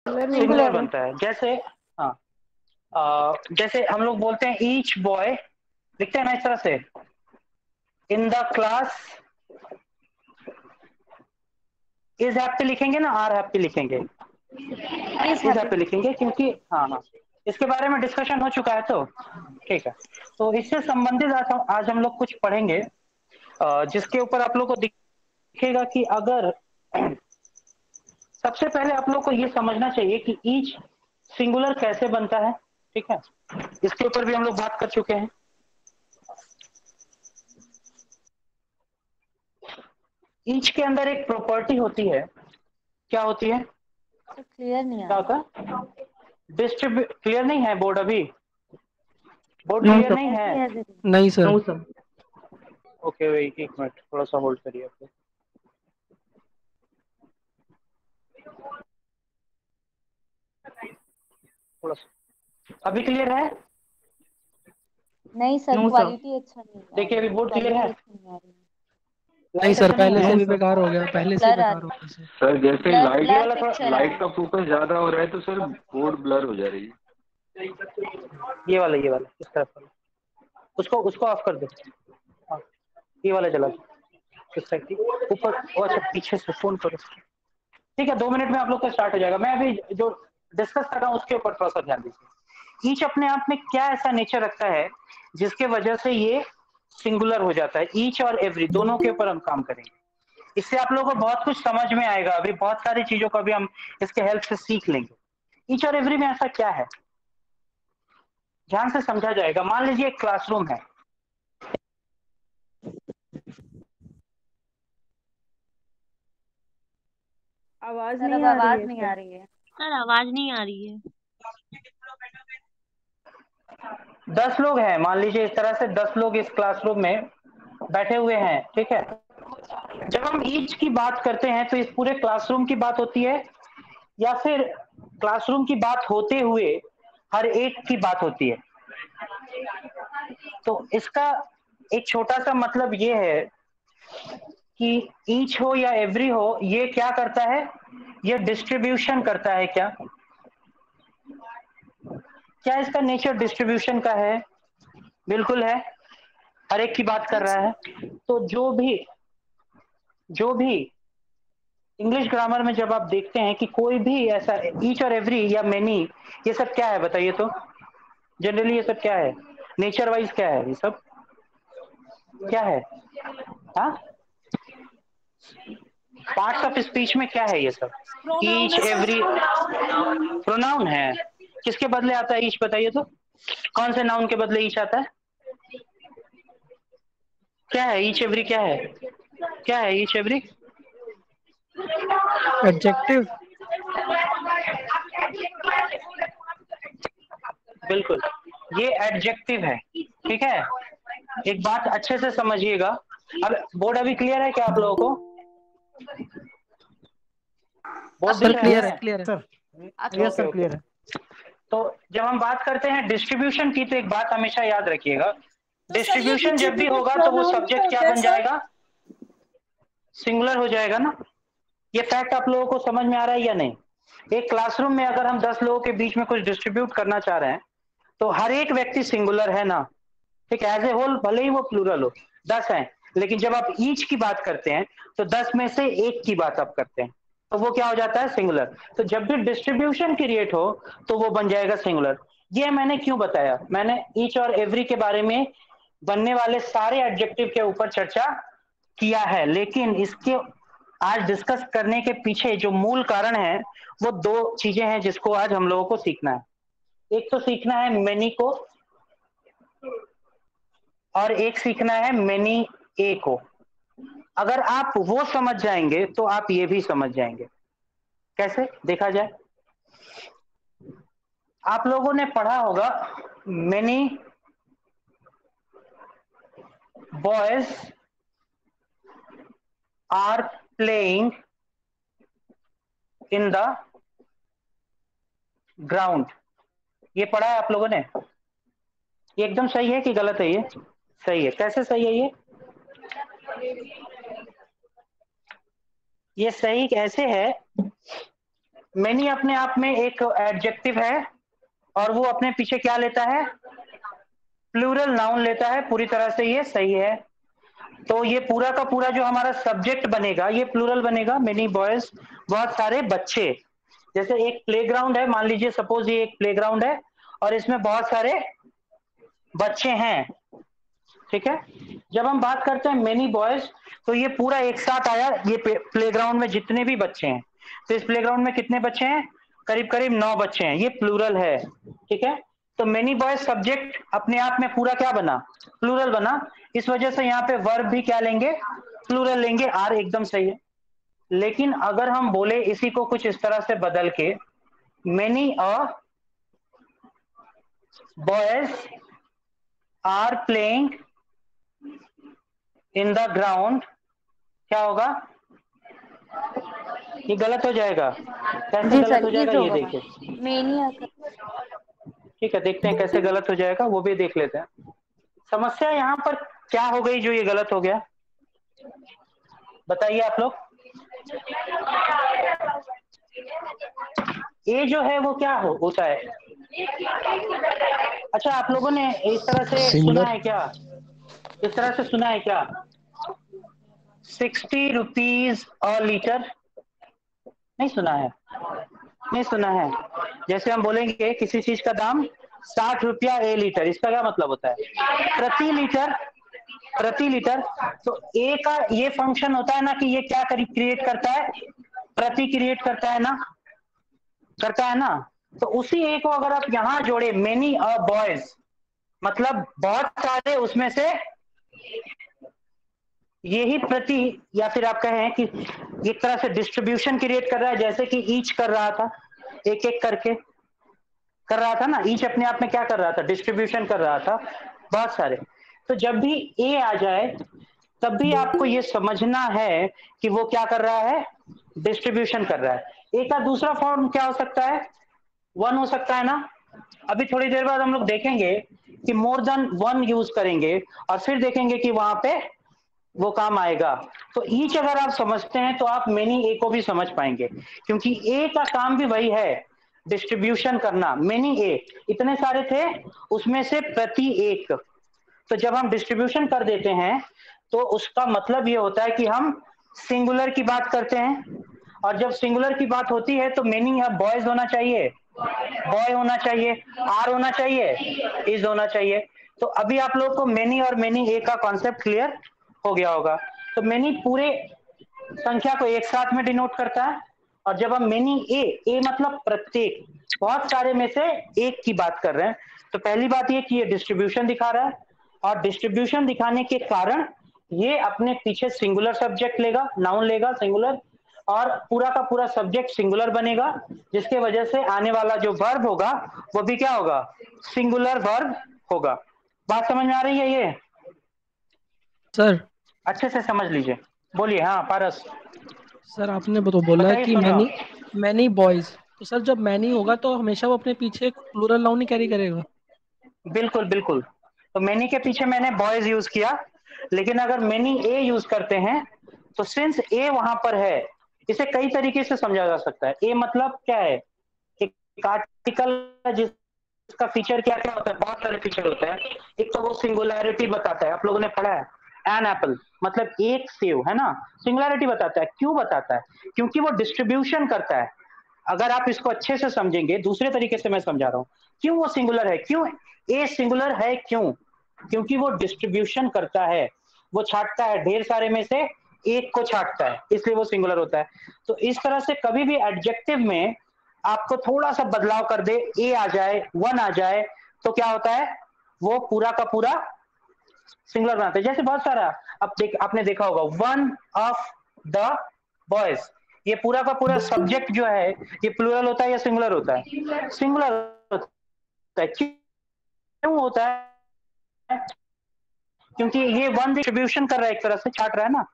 Singular बनता है। जैसे हाँ, जैसे हम लोग बोलते हैं ईच बॉय, लिखते हैं ना इस तरह से, in the class is happy लिखेंगे ना, आर हैप्पी लिखेंगे, इज हैप्पी लिखेंगे, क्योंकि हाँ हाँ इसके बारे में डिस्कशन हो चुका है। तो ठीक है, तो इससे संबंधित आज हम लोग कुछ पढ़ेंगे, जिसके ऊपर आप लोग को दिखेगा कि अगर सबसे पहले आप लोग को ये समझना चाहिए कि ईच सिंगुलर कैसे बनता है। ठीक है, इसके ऊपर भी हम लोग बात कर चुके हैं। ईच के अंदर एक प्रॉपर्टी होती है, क्या होती है? क्लियर नहीं क्या आ होता है? डिस्ट्रीब्यूट, क्लियर नहीं है बोर्ड अभी? बोर्ड क्लियर नहीं है? नहीं सर। ओके वेट एक मिनट, थोड़ा सा होल्ड करिए आप। थोड़ा सा अभी क्लियर है? नहीं सर, क्वालिटी अच्छा नहीं आ देखिए रही अभी है, बोर्ड क्लियर है? क्वालिटी अच्छी नहीं आ रही है। नहीं लाइट सर, अच्छा नहीं पहले है? से भी बेकार हो गया, पहले से ब्लर आ बेकार हो रही गया सर। सर जैसे है, लाइट ब्लर वाला थोड़ा पिक्चर आ लाइट रही का है। फोकस ज्यादा हो रहा है तो सर बोर्ड ब्लर हो जा रही है। ये वाला इस तरफ वाला, उसको उसको ऑफ कर दो। हाँ, ये वाला चला इस साइड की ऊपर। अच्छा पीछे से फोन करो। ठीक है, 2 मिनट में आप लोग का स्टार्ट हो जाएगा। मैं अभी जो डिस्कस कर रहा हूँ उसके ऊपर थोड़ा सा ध्यान दीजिए। ईच अपने आप में क्या ऐसा नेचर रखता है जिसके वजह से ये सिंगुलर हो जाता है? ईच और एवरी दोनों के ऊपर हम काम करेंगे। इससे आप लोगों को बहुत कुछ समझ में आएगा। अभी बहुत सारी चीजों को भी हम इसके हेल्प से सीख लेंगे। ईच और एवरी में ऐसा क्या है, ध्यान से समझा जाएगा। मान लीजिए एक क्लासरूम है, आवाज नहीं आ रही है। सर आवाज नहीं आ रही है। 10 लोग हैं, मान लीजिए इस तरह से 10 लोग इस क्लासरूम में बैठे हुए हैं। ठीक है, जब हम ईच की बात करते हैं तो इस पूरे क्लासरूम की बात होती है, या फिर क्लासरूम की बात होते हुए हर एक की बात होती है? तो इसका एक छोटा सा मतलब ये है कि ईच हो या एवरी हो, ये क्या करता है? ये डिस्ट्रीब्यूशन करता है। क्या क्या इसका नेचर डिस्ट्रीब्यूशन का है? बिल्कुल है, हर एक की बात कर रहा है। तो जो भी इंग्लिश ग्रामर में जब आप देखते हैं कि कोई भी ऐसा ईच और एवरी या मेनी, ये सब क्या है बताइए तो? जनरली ये सब क्या है, नेचर वाइज क्या है ये सब, क्या है? हाँ, पार्ट्स ऑफ स्पीच में क्या है ये सब? ईच एवरी प्रोनाउन है। किसके बदले आता है ईच बताइए तो? कौन से नाउन के बदले ईच आता है? क्या है ईच एवरी? क्या है, क्या है ईच एवरी? एडजेक्टिव। बिल्कुल, ये एडजेक्टिव है। ठीक है, एक बात अच्छे से समझिएगा। अब बोर्ड अभी क्लियर है क्या आप लोगों को? बोर्ड दिख सर रहा क्लियर है, है? क्लियर है। यस सर, क्लियर है। तो जब हम बात करते हैं डिस्ट्रीब्यूशन की, तो एक बात हमेशा याद रखिएगा, डिस्ट्रीब्यूशन जब भी होगा तो वो सब्जेक्ट क्या बन जाएगा? सिंगुलर हो जाएगा ना। ये फैक्ट आप लोगों को समझ में आ रहा है या नहीं? एक क्लासरूम में अगर हम 10 लोगों के बीच में कुछ डिस्ट्रीब्यूट करना चाह रहे हैं तो हर एक व्यक्ति सिंगुलर है ना। ठीक है, एज ए होल भले ही वो प्लूरल हो, 10 हैं, लेकिन जब आप ईच की बात करते हैं तो 10 में से एक की बात आप करते हैं, तो वो क्या हो जाता है? सिंगुलर। तो जब भी डिस्ट्रीब्यूशन क्रिएट हो तो वो बन जाएगा सिंगुलर। ये मैंने क्यों बताया? मैंने ईच और एवरी के बारे में बनने वाले सारे एडजेक्टिव के ऊपर चर्चा किया है, लेकिन इसके आज डिस्कस करने के पीछे जो मूल कारण है वो दो चीजें हैं जिसको आज हम लोगों को सीखना है। एक तो सीखना है मेनी को, और एक सीखना है मेनी ए को। अगर आप वो समझ जाएंगे तो आप ये भी समझ जाएंगे। कैसे देखा जाए? आप लोगों ने पढ़ा होगा many boys are playing in the ground. ये पढ़ा है आप लोगों ने? ये एकदम सही है कि गलत है? ये सही है। कैसे सही है ये? ये सही कैसे है मेनी अपने आप में एक एडजेक्टिव है और वो अपने पीछे क्या लेता है, प्लूरल नाउन लेता है, पूरी तरह से ये सही है। तो ये पूरा का पूरा जो हमारा सब्जेक्ट बनेगा ये प्लूरल बनेगा, मेनी बॉयज, बहुत सारे बच्चे। जैसे एक प्लेग्राउंड है, मान लीजिए सपोज ये एक प्लेग्राउंड है और इसमें बहुत सारे बच्चे हैं, ठीक है। जब हम बात करते हैं मेनी बॉयज तो ये पूरा एक साथ आया, ये प्लेग्राउंड में जितने भी बच्चे हैं। तो इस प्लेग्राउंड में कितने बच्चे हैं, करीब करीब 9 बच्चे हैं, ये प्लूरल है, ठीक है। तो मेनी बॉयज सब्जेक्ट अपने आप में पूरा क्या बना, प्लूरल बना। इस वजह से यहाँ पे वर्ब भी क्या लेंगे, प्लूरल लेंगे, आर एकदम सही है। लेकिन अगर हम बोले इसी को कुछ इस तरह से बदल के, many a boys are playing in the ground, क्या होगा, ये गलत हो जाएगा। कैसे जी गलत सर, हो ये जाएगा जो ये होगा देखिए, मेनी ठीक है, देखते हैं कैसे गलत हो जाएगा, वो भी देख लेते हैं। समस्या यहाँ पर क्या हो गई जो ये गलत हो गया, बताइए आप लोग। ये जो है वो क्या होता है, अच्छा आप लोगों ने इस तरह से सुना है क्या, इस तरह से सुना है क्या, 60 रुपीज अ लीटर, नहीं सुना है, नहीं सुना है। जैसे हम बोलेंगे किसी चीज का दाम 60 रुपया ए लीटर, इसका क्या मतलब होता है, प्रति लीटर, प्रति लीटर। तो ए का ये फंक्शन होता है ना कि ये क्या क्रिएट करता है, प्रति क्रिएट करता है ना, करता है ना। तो उसी ए को अगर आप यहां जोड़े, मेनी अ बॉयज, मतलब बहुत सारे, उसमें से यही प्रति, या फिर आप कहें कि एक तरह से डिस्ट्रीब्यूशन क्रिएट कर रहा है, जैसे कि ईच कर रहा था, एक एक करके कर रहा था ना, ईच अपने आप में क्या कर रहा था, डिस्ट्रीब्यूशन कर रहा था, बहुत सारे। तो जब भी ए आ जाए तब भी आपको ये समझना है कि वो क्या कर रहा है, डिस्ट्रीब्यूशन कर रहा है। ए का दूसरा फॉर्म क्या हो सकता है, 1 हो सकता है ना। अभी थोड़ी देर बाद हम लोग देखेंगे कि मोर देन 1 यूज करेंगे और फिर देखेंगे कि वहां पे वो काम आएगा। तो ईच अगर आप समझते हैं तो आप मेनी ए को भी समझ पाएंगे, क्योंकि ए का काम भी वही है, डिस्ट्रीब्यूशन करना। मेनी ए, इतने सारे थे उसमें से प्रति एक। तो जब हम डिस्ट्रीब्यूशन कर देते हैं तो उसका मतलब ये होता है कि हम सिंगुलर की बात करते हैं, और जब सिंगुलर की बात होती है तो मेनी अब बॉयज होना चाहिए, बॉय होना चाहिए, आर होना चाहिए, इज होना चाहिए। तो अभी आप लोग को मेनी और मेनी ए का कॉन्सेप्ट क्लियर हो गया होगा। तो मेनी पूरे संख्या को एक साथ में डिनोट करता है, और जब हम मेनी ए मतलब प्रत्येक, बहुत सारे में से एक की बात कर रहे हैं। तो पहली बात ये कि ये डिस्ट्रीब्यूशन दिखा रहा है, और डिस्ट्रीब्यूशन दिखाने के कारण ये अपने पीछे सिंगुलर सब्जेक्ट लेगा, नाउन लेगा सिंगुलर, और पूरा का पूरा सब्जेक्ट सिंगुलर बनेगा, जिसके वजह से आने वाला जो वर्ब होगा वो भी क्या होगा, सिंगुलर वर्ब होगा। बात समझ में आ रही है ये, सर अच्छे से समझ लीजिए। बोलिए, हाँ पारस, सर आपने तो बोला है बताइए, कि सुन रहा मैनी, हूँ। मैनी बॉयज, तो सर जब मैनी होगा तो हमेशा वो अपने पीछे एक प्लूरल नाउन ही कैरी करेगा। बिल्कुल बिल्कुल, तो मेनी के पीछे मैंने बॉयज यूज किया, लेकिन अगर मेनी ए यूज करते हैं तो सिंस ए वहां पर है, इसे कई तरीके से समझा जा सकता है। ए मतलब क्या है, एक आर्टिकल जिसका फीचर क्या क्या होता है, बहुत सारे फीचर होते हैं। एक तो वो सिंगुलैरिटी बताता है, आप लोगों ने पढ़ा है एन एप्पल, मतलब एक सेव, है ना। सिंगुलैरिटी बताता है, क्यों बताता है, क्योंकि वो डिस्ट्रीब्यूशन करता है। अगर आप इसको अच्छे से समझेंगे, दूसरे तरीके से मैं समझा रहा हूँ, क्यों वो सिंगुलर है, क्यों ए सिंगुलर है, क्यों, क्योंकि वो डिस्ट्रीब्यूशन करता है, वो छांटता है, ढेर सारे में से एक को छांटता है, इसलिए वो सिंगुलर होता है। तो इस तरह से कभी भी एडजेक्टिव में आपको थोड़ा सा बदलाव कर दे, ए आ जाए, 1 आ जाए, तो क्या होता है, वो पूरा का पूरा सिंगुलर बनाते हैं। जैसे बहुत सारा आपने देखा होगा, 1 ऑफ द बॉयज, ये पूरा का पूरा सब्जेक्ट जो है ये प्लूरल होता है या सिंगुलर होता है, सिंगुलर होता है। क्यों होता है, क्योंकि ये 1 डिस्ट्रीब्यूशन कर रहा है, एक तरह से छाट रहा है ना।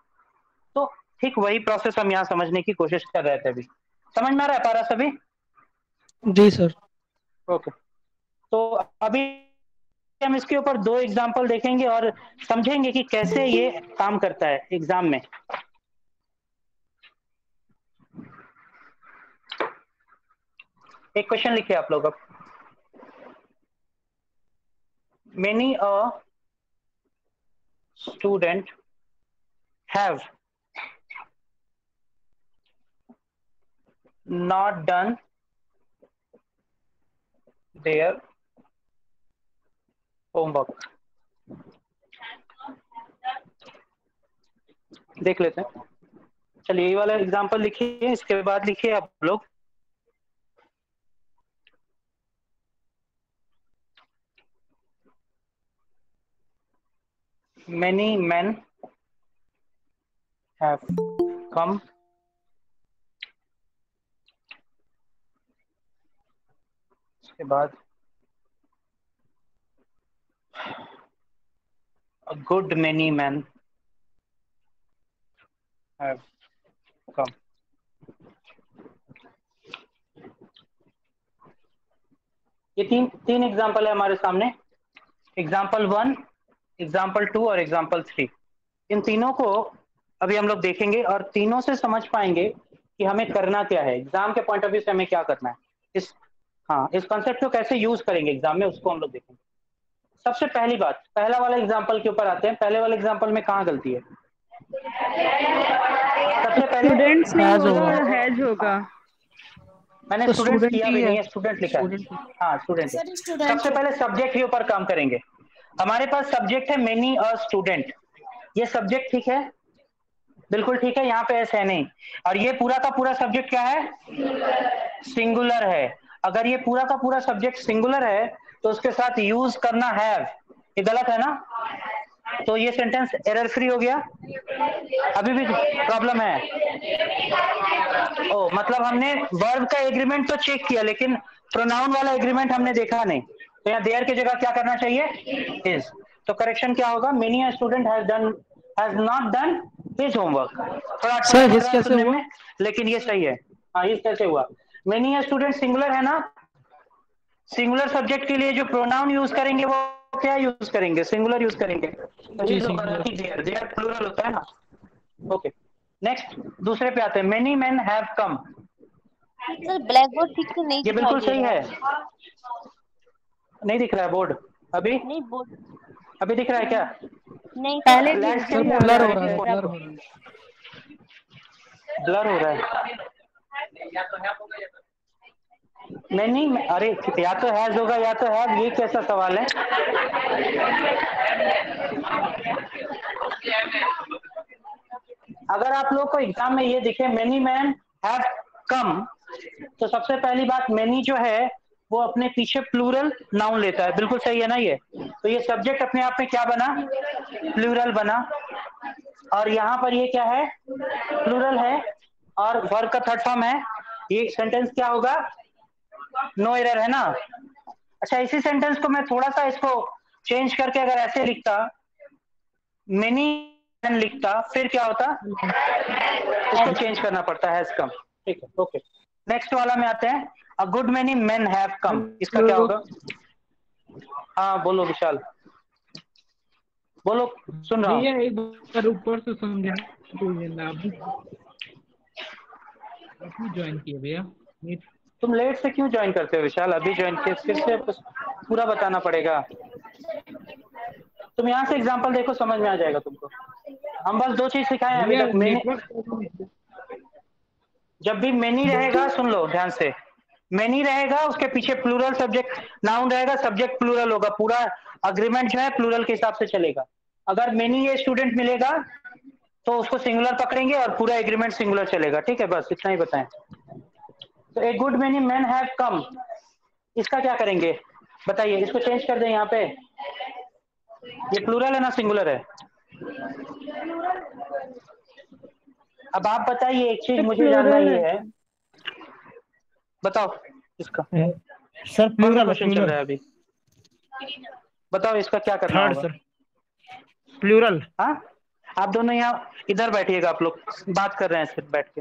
तो ठीक वही प्रोसेस हम यहाँ समझने की कोशिश कर रहे थे। अभी समझ में आ रहा है पारा सभी? जी सर। ओके, तो अभी हम इसके ऊपर 2 एग्जांपल देखेंगे और समझेंगे कि कैसे ये काम करता है एग्जाम में। एक क्वेश्चन लिखिए आप लोग अब। Many a student have not done their homework। देख लेते हैं। चलिए ये वाला एग्जांपल लिखिए, इसके बाद लिखिए आप लोग many men have come इसके बाद a good many men have come। ये तीन एग्जाम्पल है हमारे सामने, एग्जाम्पल 1, एग्जाम्पल 2 और एग्जाम्पल 3। इन तीनों को अभी हम लोग देखेंगे और तीनों से समझ पाएंगे कि हमें करना क्या है, एग्जाम के पॉइंट ऑफ व्यू से हमें क्या करना है, इस कॉन्सेप्ट को कैसे यूज करेंगे एग्जाम में, उसको हम लोग देखेंगे। सबसे पहली बात, पहला वाला एग्जाम्पल के ऊपर आते हैं। पहले वाले एग्जाम्पल में कहाँ गलती है? सबसे पहले स्टूडेंट्स नहीं हैज होगा होगा। और हैज होगा। मैंने तो स्टूडेंट स्टूडेंट किया ही भी है, नहीं है, स्टूडेंट लिखा है। स्टूडेंट। हाँ स्टूडेंट है। सबसे पहले सब्जेक्ट के ऊपर काम करेंगे। हमारे पास सब्जेक्ट है मेनी अ स्टूडेंट, ये सब्जेक्ट ठीक है, बिल्कुल ठीक है, यहाँ पे ऐसे है नहीं। और ये पूरा का पूरा सब्जेक्ट क्या है? सिंगुलर है। अगर ये पूरा का पूरा सब्जेक्ट सिंगुलर है तो उसके साथ यूज करना हैव, ये गलत है ना? तो ये सेंटेंस एरर फ्री हो गया। अभी भी प्रॉब्लम है? ओ मतलब हमने वर्ब का एग्रीमेंट तो चेक किया लेकिन प्रोनाउन वाला एग्रीमेंट हमने देखा नहीं, तो यहाँ देयर की जगह क्या करना चाहिए? इज। तो करेक्शन क्या होगा? Many a student has not done his homework. थोड़ा अटपटा सर लग हिज रहा है कैसे सुनने हुआ? में, लेकिन ये सही है। हाँ हिज कैसे हुआ? मेनी अ स्टूडेंट सिंगुलर है ना, सिंगुलर सब्जेक्ट के लिए जो प्रोनाउन यूज करेंगे वो क्या यूज करेंगे? सिंगुलर यूज करेंगे। तो जी हिज होगा ना कि देयर, देयर प्लूरल होता है ना। ओके नेक्स्ट, दूसरे पे आते हैं। Many man have come. Sir black board ठीक से नहीं ये दिखाई बिल्कुल दे सही रहा है। है। नहीं दिख रहा है बोर्ड अभी? नहीं बोर्ड अभी दिख रहा है क्या? नहीं सर। पहले ठीक लैंडस्केप सर से पे आ आ ब्लर जा रहा हो रहे रहा हैं है, किस है। ब्लर पॉइंट हो रहा है। ब्लर हो रहा है? नहीं अरे या तो हैज होगा या तो हैव, ये कैसा सवाल है? अगर आप लोग को एग्जाम में ये दिखे मेनी मैन हैव कम, तो सबसे पहली बात मेनी जो है वो अपने पीछे प्लूरल नाउन लेता है, बिल्कुल सही है ना ये? तो ये सब्जेक्ट अपने आप में क्या बना? प्लूरल बना। और यहाँ पर ये क्या है? प्लूरल है और वर्ब का थर्ड फॉर्म है। ये सेंटेंस क्या होगा? नो एरर है ना? अच्छा इसी सेंटेंस को मैं थोड़ा सा इसको चेंज करके अगर ऐसे लिखता, मेनी लिखता, फिर क्या होता? इसको चेंज करना पड़ता है कम। ठीक है ओके। नेक्स्ट वाला में आते हैं। A good many men have come, इसका क्या होगा? हाँ बोलो विशाल, बोलो, सुन रहा हूँ। भैया एक बार ऊपर से समझा दीजिए ना, अभी ज्वाइन किए भैया। तुम लेट से क्यों ज्वाइन करते हो विशाल? अभी ज्वाइन किए, फिर से पूरा बताना पड़ेगा। तुम यहाँ से एग्जांपल देखो, समझ में आ जाएगा तुमको। हम बस दो चीज सिखाए हैं अभी भैया तक। मैंने नेटवर्क जब भी मेनी रहेगा, सुन लो ध्यान से, मेनी रहेगा उसके पीछे प्लूरल सब्जेक्ट नाउन रहेगा, सब्जेक्ट प्लूरल होगा, पूरा अग्रीमेंट जो है प्लूरल के हिसाब से चलेगा। अगर मेनी ये स्टूडेंट मिलेगा तो उसको सिंगुलर पकड़ेंगे और पूरा एग्रीमेंट सिंगुलर चलेगा। ठीक है बस इतना ही बताएं। तो a good many man have come, इसका क्या करेंगे बताइए? इसको चेंज कर दें यहाँ पे, ये प्लूरल है ना सिंगुलर है? अब आप बताइए, एक चीज मुझे जानना प्लूरल ये है। है, बताओ इसका सर कौन सा प्लूरल है, क्वेश्चन चल रहा है अभी? बताओ इसका क्या करना थर्ड होगा? Sir plural. हाँ आप दोनों यहाँ इधर बैठिएगा, आप लोग बात कर रहे हैं सिर्फ बैठ के।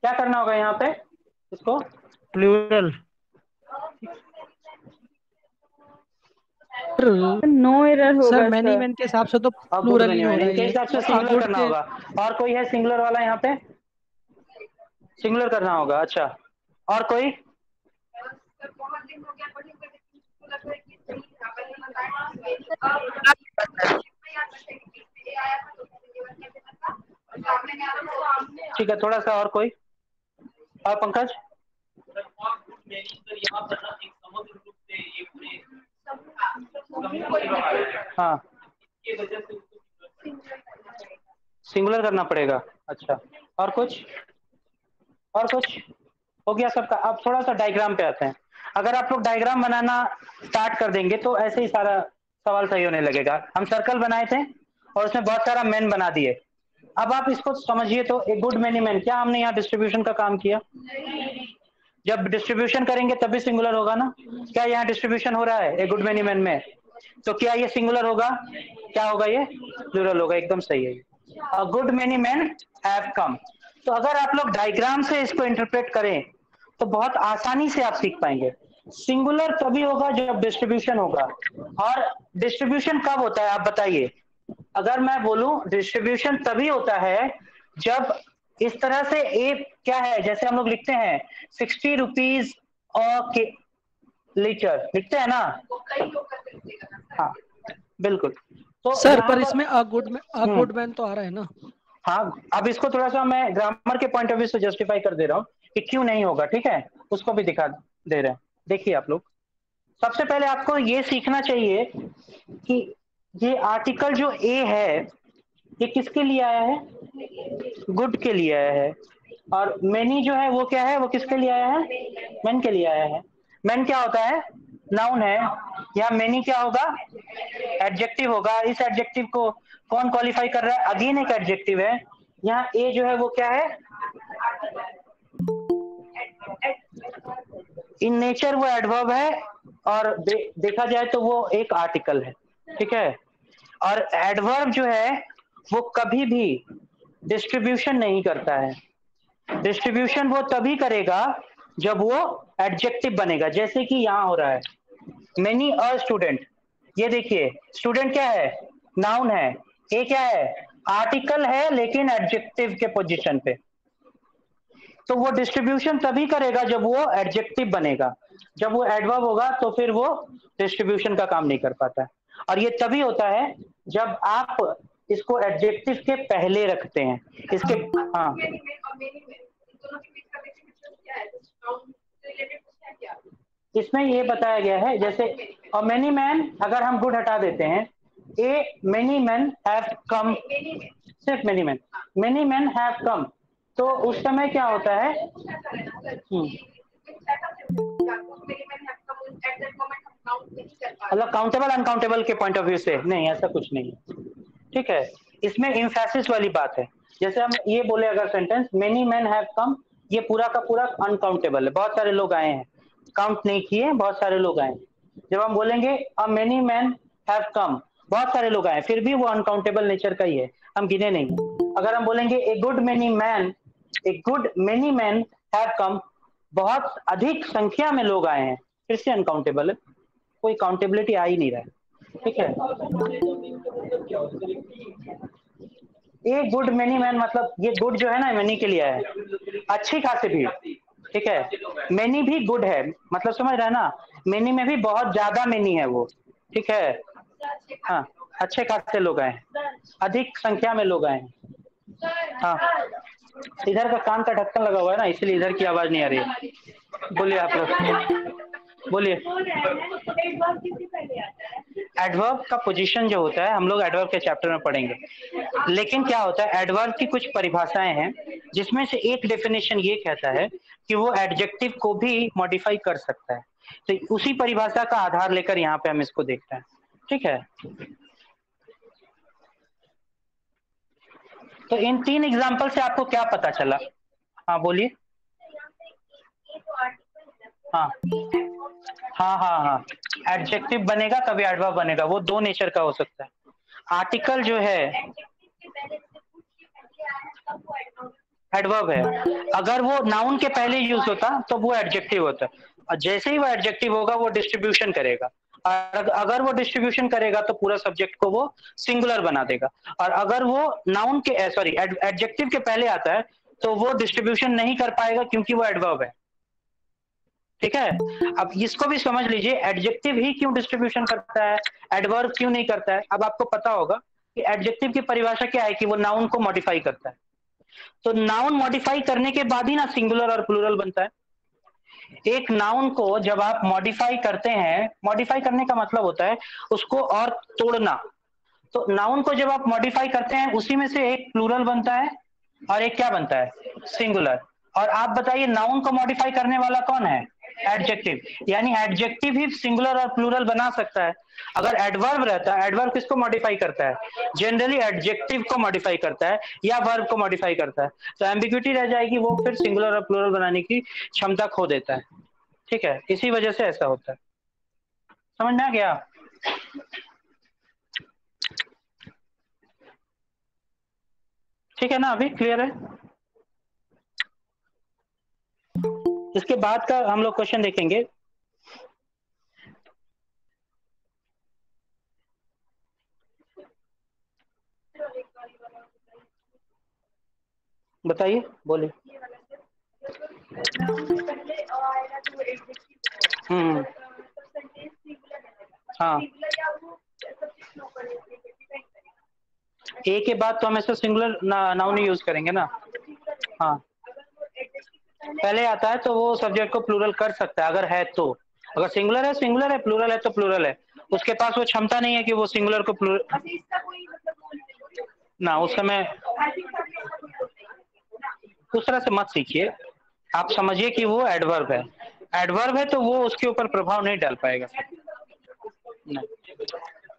क्या करना होगा यहाँ पे इसको? प्लूरल नो एरर सर होगा मैनी सर। मैन के हिसाब से तो और गुड प्लूरल ही मेनी हो मैन, रहा है इनके ये। हिसाब से तो सिंगुलर गुड करना के होगा। और कोई है सिंगुलर वाला यहाँ पे? सिंगुलर करना होगा। अच्छा और कोई? ठीक है, थोड़ा सा और कोई पंकज। हाँ, सिंगुलर करना पड़ेगा। अच्छा, और कुछ हो गया सबका। अब थोड़ा सा डायग्राम पे आते हैं। अगर आप लोग डायग्राम बनाना स्टार्ट कर देंगे तो ऐसे ही सारा सवाल सही होने लगेगा। हम सर्कल बनाए थे और उसमें बहुत सारा मैन बना दिए। अब आप इसको समझिए तो ए गुड मैनी मैन, क्या हमने यहाँ डिस्ट्रीब्यूशन का काम किया? जब डिस्ट्रीब्यूशन करेंगे तभी सिंगुलर होगा ना। क्या यहाँ डिस्ट्रीब्यूशन हो रहा है ए गुड मैनी मैन में? तो क्या ये सिंगुलर होगा? क्या होगा? ये प्लूरल होगा। एकदम सही है। A good many man have come. तो अगर आप लोग डायग्राम से इसको इंटरप्रेट करें तो बहुत आसानी से आप सीख पाएंगे। सिंगुलर तभी होगा जब डिस्ट्रीब्यूशन होगा। और डिस्ट्रीब्यूशन कब होता है आप बताइए? अगर मैं बोलूं डिस्ट्रीब्यूशन तभी होता है जब इस तरह से ए क्या है, जैसे हम लोग लिखते हैं 60 रुपीज लीटर लिखते हैं ना। हाँ बिल्कुल। तो सर पर इसमें अ गुड मैन तो आ रहा है ना। हाँ, अब इसको थोड़ा सा मैं ग्रामर के पॉइंट ऑफ व्यू से जस्टिफाई कर दे रहा हूँ कि क्यों नहीं होगा। ठीक है, उसको भी दिखा दे रहे हैं। देखिए आप लोग, सबसे पहले आपको ये सीखना चाहिए कि ये आर्टिकल जो ए है ये किसके लिए आया है? गुड के लिए आया है। और मैनी जो है वो क्या है? वो किसके लिए आया है? मैन के लिए आया है। मैन क्या होता है? नाउन है। यहाँ मैनी क्या होगा? एडजेक्टिव होगा। इस एडजेक्टिव को कौन क्वालिफाई कर रहा है? अगेन एक एडजेक्टिव है। यहाँ ए जो है वो क्या है? इन नेचर वो एडवर्ब है और देखा जाए तो वो एक आर्टिकल है। ठीक है, और एडवर्ब जो है वो कभी भी डिस्ट्रीब्यूशन नहीं करता है। डिस्ट्रीब्यूशन वो तभी करेगा जब वो एडजेक्टिव बनेगा, जैसे कि यहाँ हो रहा है मेनी अ स्टूडेंट। ये देखिए, स्टूडेंट क्या है? नाउन है। ए क्या है? आर्टिकल है लेकिन एडजेक्टिव के पोजीशन पे। तो वो डिस्ट्रीब्यूशन तभी करेगा जब वो एडजेक्टिव बनेगा। जब वो एडवर्ब होगा तो फिर वो डिस्ट्रीब्यूशन का काम नहीं कर पाता है। और ये तभी होता है जब आप इसको एडजेक्टिव के पहले रखते हैं। इसके हाँ, इसमें ये बताया गया है, जैसे अ मेनी मैन, अगर हम गुड हटा देते हैं, ए मेनी मैन हैव कम, सिर्फ मेनी मैन हैव कम, तो उस समय क्या होता है? मतलब काउंटेबल अनकाउंटेबल के पॉइंट ऑफ व्यू से नहीं, ऐसा कुछ नहीं है। ठीक है, इसमें इम्फेसिस वाली बात है। जैसे हम ये बोले अगर sentence many man have come, ये पूरा का पूरा अनकाउंटेबल है। बहुत सारे लोग आए हैं, काउंट नहीं किए, बहुत सारे लोग आए। जब हम बोलेंगे a many man have come, बहुत सारे लोग आए, फिर भी वो अनकाउंटेबल नेचर का ही है, हम गिने नहीं। अगर हम बोलेंगे a good many man have come, बहुत अधिक संख्या में लोग आए हैं, फिर से अनकाउंटेबल है, कोई काउंटेबिलिटी आ ही नहीं रहा है। ठीक है, ए गुड मेनी मैन मतलब ये गुड जो है ना मेनी के लिए है, अच्छी खासी भीड़। ठीक है, मेनी भी गुड है, मतलब समझ रहे हैं ना, मेनी में भी बहुत ज्यादा मेनी है वो। ठीक है, हाँ, अच्छे खासे लोग आए, अधिक संख्या में लोग आए। हाँ, इधर का कान का ढक्कन लगा हुआ है ना, इसलिए इधर की आवाज नहीं आ रही है। बोलिए आप लोग, बोलिए। एडवर्ब का पोजीशन जो होता है, हम लोग एडवर्ब के चैप्टर में पढ़ेंगे, लेकिन क्या होता है, एडवर्ब की कुछ परिभाषाएं हैं, जिसमें से एक डेफिनेशन ये कहता है कि वो एडजेक्टिव को भी मॉडिफाई कर सकता है। तो उसी परिभाषा का आधार लेकर यहाँ पे हम इसको देखते हैं। ठीक है, तो इन 3 एग्जाम्पल से आपको क्या पता चला? हाँ बोलिए। हाँ हाँ हाँ हाँ, एडजेक्टिव बनेगा तभी एडवर्ब बनेगा, वो दो नेचर का हो सकता है। आर्टिकल जो है एडवर्ब है, अगर वो नाउन के पहले यूज होता तो वो एडजेक्टिव होता, और जैसे ही वो एडजेक्टिव होगा वो डिस्ट्रीब्यूशन करेगा, और अगर वो डिस्ट्रीब्यूशन करेगा तो पूरा सब्जेक्ट को वो सिंगुलर बना देगा। और अगर वो नाउन के एडजेक्टिव के पहले आता है तो वो डिस्ट्रीब्यूशन नहीं कर पाएगा क्योंकि वो एडवर्ब है। ठीक है। अब इसको भी समझ लीजिए, एडजेक्टिव ही क्यों डिस्ट्रीब्यूशन करता है, एडवर्ब क्यों नहीं करता है। अब आपको पता होगा कि एडजेक्टिव की परिभाषा क्या है, कि वो नाउन को मॉडिफाई करता है। तो नाउन मॉडिफाई करने के बाद ही ना सिंगुलर और प्लूरल बनता है। एक नाउन को जब आप मॉडिफाई करते हैं, मॉडिफाई करने का मतलब होता है उसको और तोड़ना। तो नाउन को जब आप मॉडिफाई करते हैं, उसी में से एक प्लूरल बनता है और एक क्या बनता है, सिंगुलर। और आप बताइए नाउन को मॉडिफाई करने वाला कौन है, एडजेक्टिव। यानी एडजेक्टिव ही सिंगुलर और प्लूरल बना सकता है। अगर एडवर्ब रहता है, एडवर्ब किसको मॉडिफाई करता है, जनरली एडजेक्टिव को मॉडिफाई करता है या वर्ब को मॉडिफाई करता है। तो एम्बिग्यूटी रह जाएगी, वो फिर सिंगुलर और प्लूरल बनाने की क्षमता खो देता है। ठीक है, इसी वजह से ऐसा होता है। समझ में आ गया? ठीक है ना, अभी क्लियर है? इसके बाद का हम लोग क्वेश्चन देखेंगे। बताइए, बोलिए। हाँ, ए के बाद तो हमेशा सिंगुलर नाउन ही यूज करेंगे ना। हाँ, पहले आता है तो वो सब्जेक्ट को प्लूरल कर सकता है अगर है तो। अगर सिंगुलर है सिंगुलर है, प्लूरल है तो प्लूरल है। उसके पास वो क्षमता नहीं है कि वो सिंगुलर को प्लूरल ना, उस समय उस तरह से मत सीखिए। आप समझिए कि वो एडवर्ब है। एडवर्ब है तो वो उसके ऊपर प्रभाव नहीं डाल पाएगा। नहीं,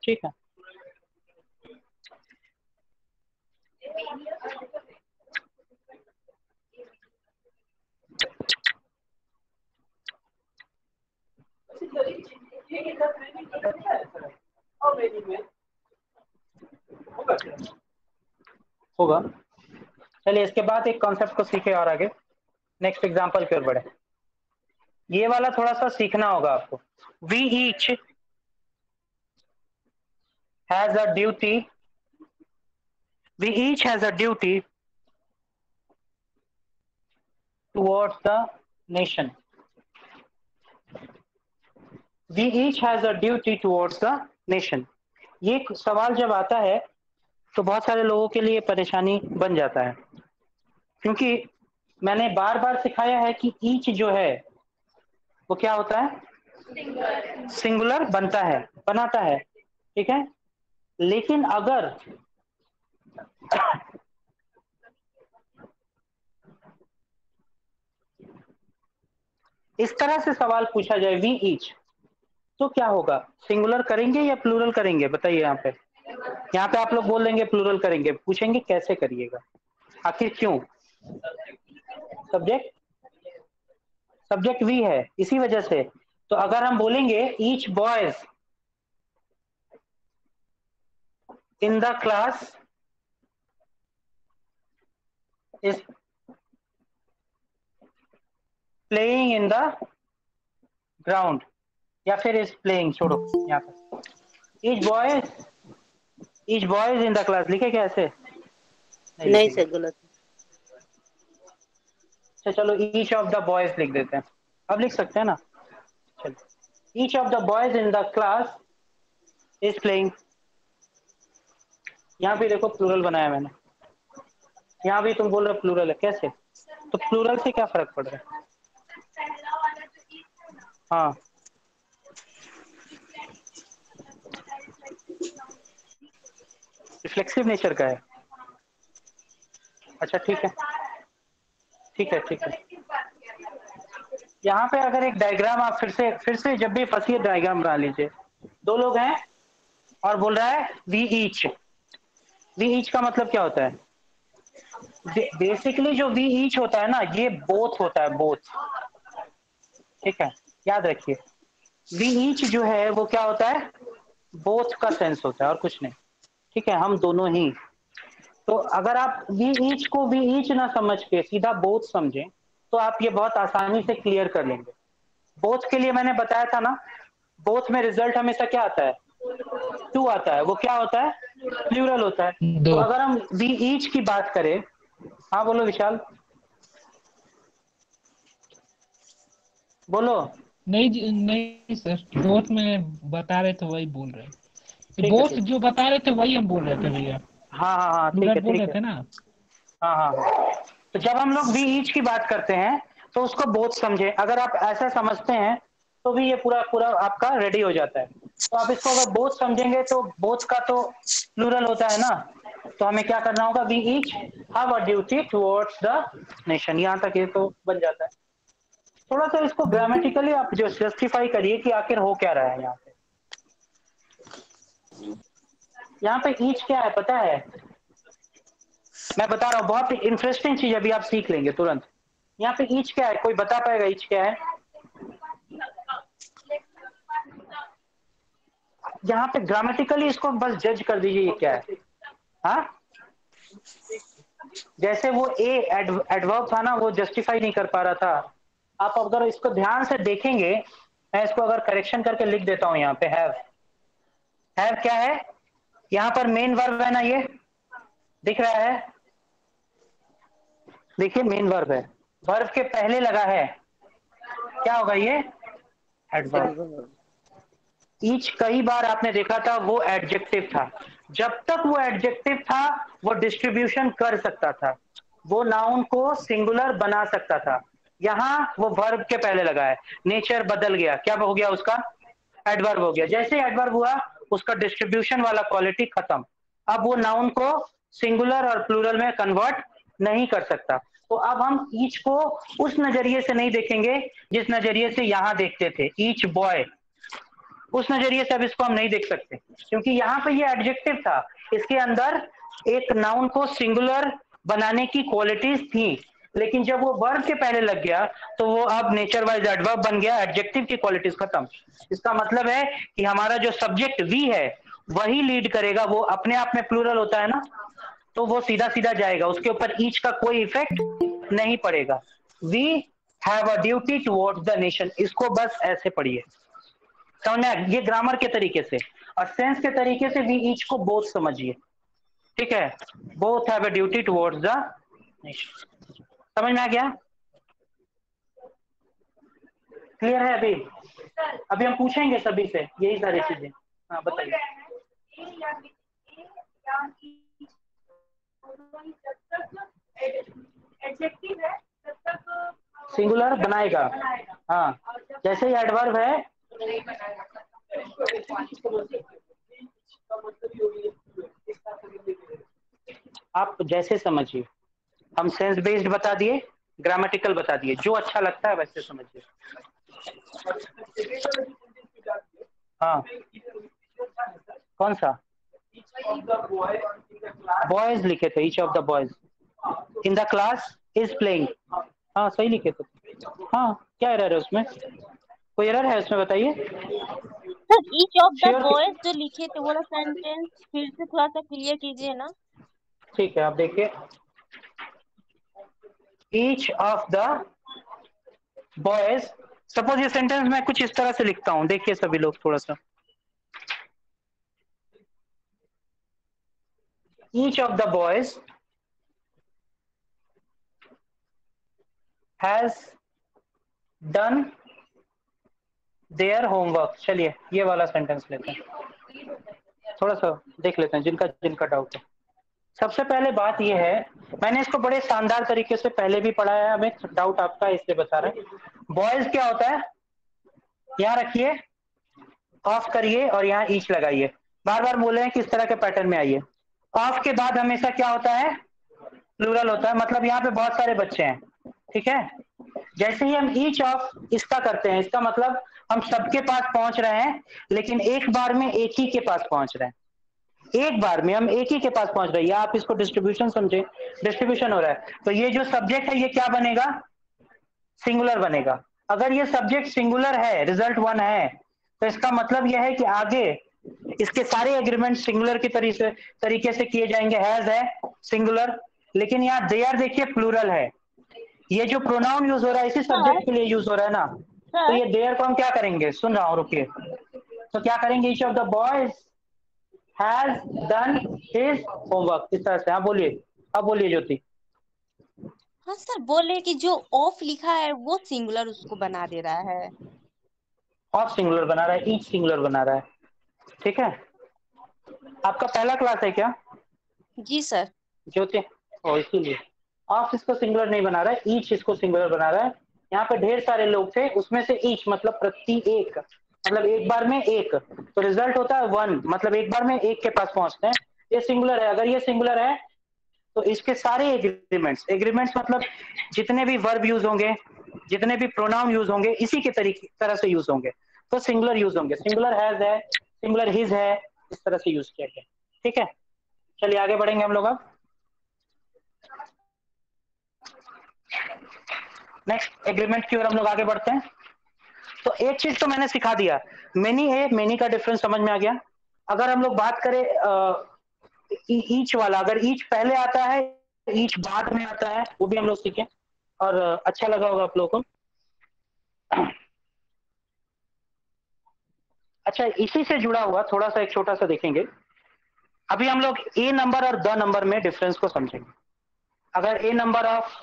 ठीक है। होगा। चलिए, इसके बाद एक कॉन्सेप्ट को सीखे और आगे नेक्स्ट एग्जांपल की ओर बढ़े। ये वाला थोड़ा सा सीखना होगा आपको। We each has a duty, we each has a duty towards the nation. We each has a duty towards the nation. ये सवाल जब आता है तो बहुत सारे लोगों के लिए परेशानी बन जाता है, क्योंकि मैंने बार बार सिखाया है कि ईच जो है वो क्या होता है, सिंगुलर बनता है, बनाता है। ठीक है, लेकिन अगर इस तरह से सवाल पूछा जाए वी ईच, तो क्या होगा, सिंगुलर करेंगे या प्लूरल करेंगे? बताइए। यहाँ पे आप लोग बोल देंगे प्लूरल करेंगे, पूछेंगे कैसे करिएगा, आखिर क्यों? सब्जेक्ट सब्जेक्ट वी है, इसी वजह से। तो अगर हम बोलेंगे each boys in the class is playing in the ground, या फिर इज प्लेइंग, छोड़ो यहाँ पे each boys in the class लिखे क्या ऐसे? नहीं सर, गलत। चलो ईच ऑफ द बॉयज लिख देते हैं। अब लिख सकते हैं ना? चलो, each of the boys in the class is playing. यहाँ भी देखो प्लूरल बनाया मैंने, यहाँ भी तुम बोल रहे हो प्लूरल है, कैसे? तो प्लूरल से क्या फर्क पड़ रहा है? हाँ, रिफ्लेक्सिव नेचर का है। अच्छा, ठीक है, ठीक है, ठीक है। यहाँ पे अगर एक डायग्राम आप फिर से जब भी फंसिए डायग्राम बना लीजिए। दो लोग हैं और बोल रहा है वी ईच। वी ईच का मतलब क्या होता है? बेसिकली जो वी ईच होता है ना, ये बोथ होता है, बोथ। ठीक है, याद रखिए, वी ईच जो है वो क्या होता है, बोथ का सेंस होता है और कुछ नहीं। ठीक है, हम दोनों ही। तो अगर आप वी ईच को वी ईच ना समझ के सीधा बोथ समझें तो आप ये बहुत आसानी से क्लियर कर लेंगे। बोथ के लिए मैंने बताया था ना, बोथ में रिजल्ट हमेशा क्या आता है, टू आता है। वो क्या होता है, प्लूरल होता है। तो अगर हम वी ईच की बात करें, हाँ बोलो विशाल। बोलो। नहीं सर, बोथ में बता रहे थे वही बोल रहे हैं। ठीक है बोथ ठीक जो बता रहे थे वही हम बोल रहे थे भैया। है। हाँ हाँ हाँ ठीक प्लूरल है बोल ठीक रहे है। थे ना। हाँ हाँ हाँ। तो जब हम लोग वी ईच की बात करते हैं तो उसको बोथ समझे, अगर आप ऐसा समझते हैं तो भी ये पूरा पूरा आपका रेडी हो जाता है। तो आप इसको अगर बोथ समझेंगे तो बोथ का तो प्लूरल होता है ना, तो हमें क्या करना होगा, we each have a duty towards the nation, यहाँ तक ये तो बन जाता है। थोड़ा सा इसको ग्रामेटिकली आप जो जस्टिफाई करिए कि आखिर हो क्या रहा है यहाँ पे। यहाँ पे ईच क्या है पता है, मैं बता रहा हूँ, बहुत इंटरेस्टिंग चीज अभी आप सीख लेंगे तुरंत। यहाँ पे ईच क्या है, कोई बता पाएगा ईच क्या है? यहाँ पे ग्रामेटिकली इसको बस जज कर दीजिए ये क्या है। हाँ, जैसे वो ए एडवर्ब था ना, वो जस्टिफाई नहीं कर पा रहा था। आप अगर इसको ध्यान से देखेंगे, मैं इसको अगर करेक्शन करके लिख देता हूँ, यहाँ पे हैव क्या है, यहाँ पर मेन वर्ब है ना, ये दिख रहा है, देखिए मेन वर्ब है, वर्ब के पहले लगा है, क्या होगा ये, एडवर्ब। ईच कई बार आपने देखा था वो एडजेक्टिव था, जब तक वो एडजेक्टिव था वो डिस्ट्रीब्यूशन कर सकता था, वो नाउन को सिंगुलर बना सकता था। यहाँ वो वर्ब के पहले लगा है, नेचर बदल गया, क्या हो गया उसका, एडवर्ब हो गया। जैसे एडवर्ब हुआ उसका डिस्ट्रीब्यूशन वाला क्वालिटी खत्म, अब वो नाउन को सिंगुलर और प्लूरल में कन्वर्ट नहीं कर सकता। तो अब हम ईच को उस नजरिए से नहीं देखेंगे जिस नजरिए से यहाँ देखते थे, ईच बॉय, उस नजरिए से अब इसको हम नहीं देख सकते, क्योंकि यहाँ पे ये एडजेक्टिव था, इसके अंदर एक नाउन को सिंगुलर बनाने की क्वालिटीज थी, लेकिन जब वो वर्ब के पहले लग गया तो वो अब नेचर वाइज एडवर्ब बन गया, एडजेक्टिव की क्वालिटीज खत्म। इसका मतलब है कि हमारा जो सब्जेक्ट वी है वही लीड करेगा, वो अपने आप में प्लूरल होता है ना, तो वो सीधा सीधा जाएगा, उसके ऊपर ईच का कोई इफेक्ट नहीं पड़ेगा। We have a duty towards the nation, इसको बस ऐसे पढ़िए, समझ में आया? ये ग्रामर के तरीके से, और सेंस के तरीके से वी ईच को बोथ समझिए, ठीक है, both have a duty towards the nation. समझ में आ गया? क्लियर है? अभी अभी हम पूछेंगे सभी से यही सारी चीजें। हाँ बताइए। सिंगुलर बनाएगा, हाँ, जैसे ही एडवर्ब है, आप जैसे समझिए, हम सेंस बेस्ड बता दिए, ग्रामेटिकल बता दिए, जो अच्छा लगता है वैसे समझिए। हाँ, कौन सा, बॉयज लिखे थे, each of the boys in the class is playing, हाँ सही लिखे थे। हाँ, क्या एरर है उसमें, कोई एरर है उसमें बताइए। Sir each of the sure, boys जो लिखे थे वो वाला सेंटेंस फिर से थोड़ा सा क्लियर कीजिए ना। ठीक है, आप देखिए, each of the boys, suppose ये सेंटेंस मैं कुछ इस तरह से लिखता हूं, देखिए सभी लोग थोड़ा सा, each of the boys has done their homework. चलिए ये वाला सेंटेंस लेते हैं, थोड़ा सा देख लेते हैं जिनका जिनका डाउट है। सबसे पहले बात यह है, मैंने इसको बड़े शानदार तरीके से पहले भी पढ़ा है, हमें डाउट आपका है इसलिए बता रहे हैं। बॉयज क्या होता है, यहाँ रखिए, ऑफ करिए और यहाँ ईच लगाइए, बार बार बोले हैं किस तरह के पैटर्न में आइए। ऑफ के बाद हमेशा क्या होता है, प्लूरल होता है, मतलब यहाँ पे बहुत सारे बच्चे हैं, ठीक है। जैसे ही हम ईच ऑफ इसका करते हैं, इसका मतलब हम सबके पास पहुंच रहे हैं, लेकिन एक बार में एक ही के पास पहुंच रहे हैं, एक बार में हम एक ही के पास पहुंच रहे हैं, या आप इसको डिस्ट्रीब्यूशन समझे, डिस्ट्रीब्यूशन हो रहा है, तो ये जो सब्जेक्ट है ये क्या बनेगा, सिंगुलर बनेगा। अगर ये सब्जेक्ट सिंगुलर है, रिजल्ट वन है, तो इसका मतलब यह है कि आगे इसके सारे एग्रीमेंट सिंगुलर की तरीके से किए जाएंगे, हैज है सिंगुलर, लेकिन यहाँ देयर देखिए प्लूरल है, ये जो प्रोनाउन यूज हो रहा है इसी सब्जेक्ट के लिए यूज हो रहा है ना, तो ये देयर को हम क्या करेंगे, सुन रहा हूं रुकिए, तो क्या करेंगे, each of the boys has done his homework, इस तरह से। हाँ बोलिए, अब बोलिए ज्योति। हाँ सर, बोल रहे कि जो ऑफ लिखा है वो सिंगुलर उसको बना दे रहा है। ऑफ सिंगुलर बना रहा है, ईच सिंगुलर बना रहा है। ठीक है, आपका पहला क्लास है क्या जी सर। ज्योति? और इसीलिए ऑफ इसको सिंगुलर नहीं बना रहा है, ईच इसको सिंगुलर बना रहा है। यहाँ पे ढेर सारे लोग थे, उसमें से ईच मतलब प्रति एक, मतलब एक बार में एक, तो रिजल्ट होता है 1, मतलब एक बार में एक के पास पहुंचते हैं। ये सिंगुलर है। अगर ये सिंगुलर है तो इसके सारे एग्रीमेंट्स, एग्रीमेंट्स मतलब जितने भी वर्ब यूज होंगे, जितने भी प्रोनाउन यूज होंगे, इसी के तरह से यूज होंगे, तो सिंगुलर यूज होंगे। सिंगुलर हैज है, सिंगुलर हिज है, इस तरह से यूज किया गया। ठीक है, चलिए आगे बढ़ेंगे हम लोग। अब नेक्स्ट एग्रीमेंट की ओर हम लोग आगे बढ़ते हैं। तो एक चीज तो मैंने सिखा दिया, मेनी है, मेनी का डिफरेंस समझ में आ गया। अगर हम लोग बात करें ईच वाला, अगर ईच पहले आता है, ईच बाद में आता है, वो भी हम लोग सीखें और अच्छा लगा होगा आप लोगों को। अच्छा, इसी से जुड़ा हुआ थोड़ा सा एक छोटा सा देखेंगे। अभी हम लोग ए नंबर और द नंबर में डिफरेंस को समझेंगे। अगर ए नंबर ऑफ,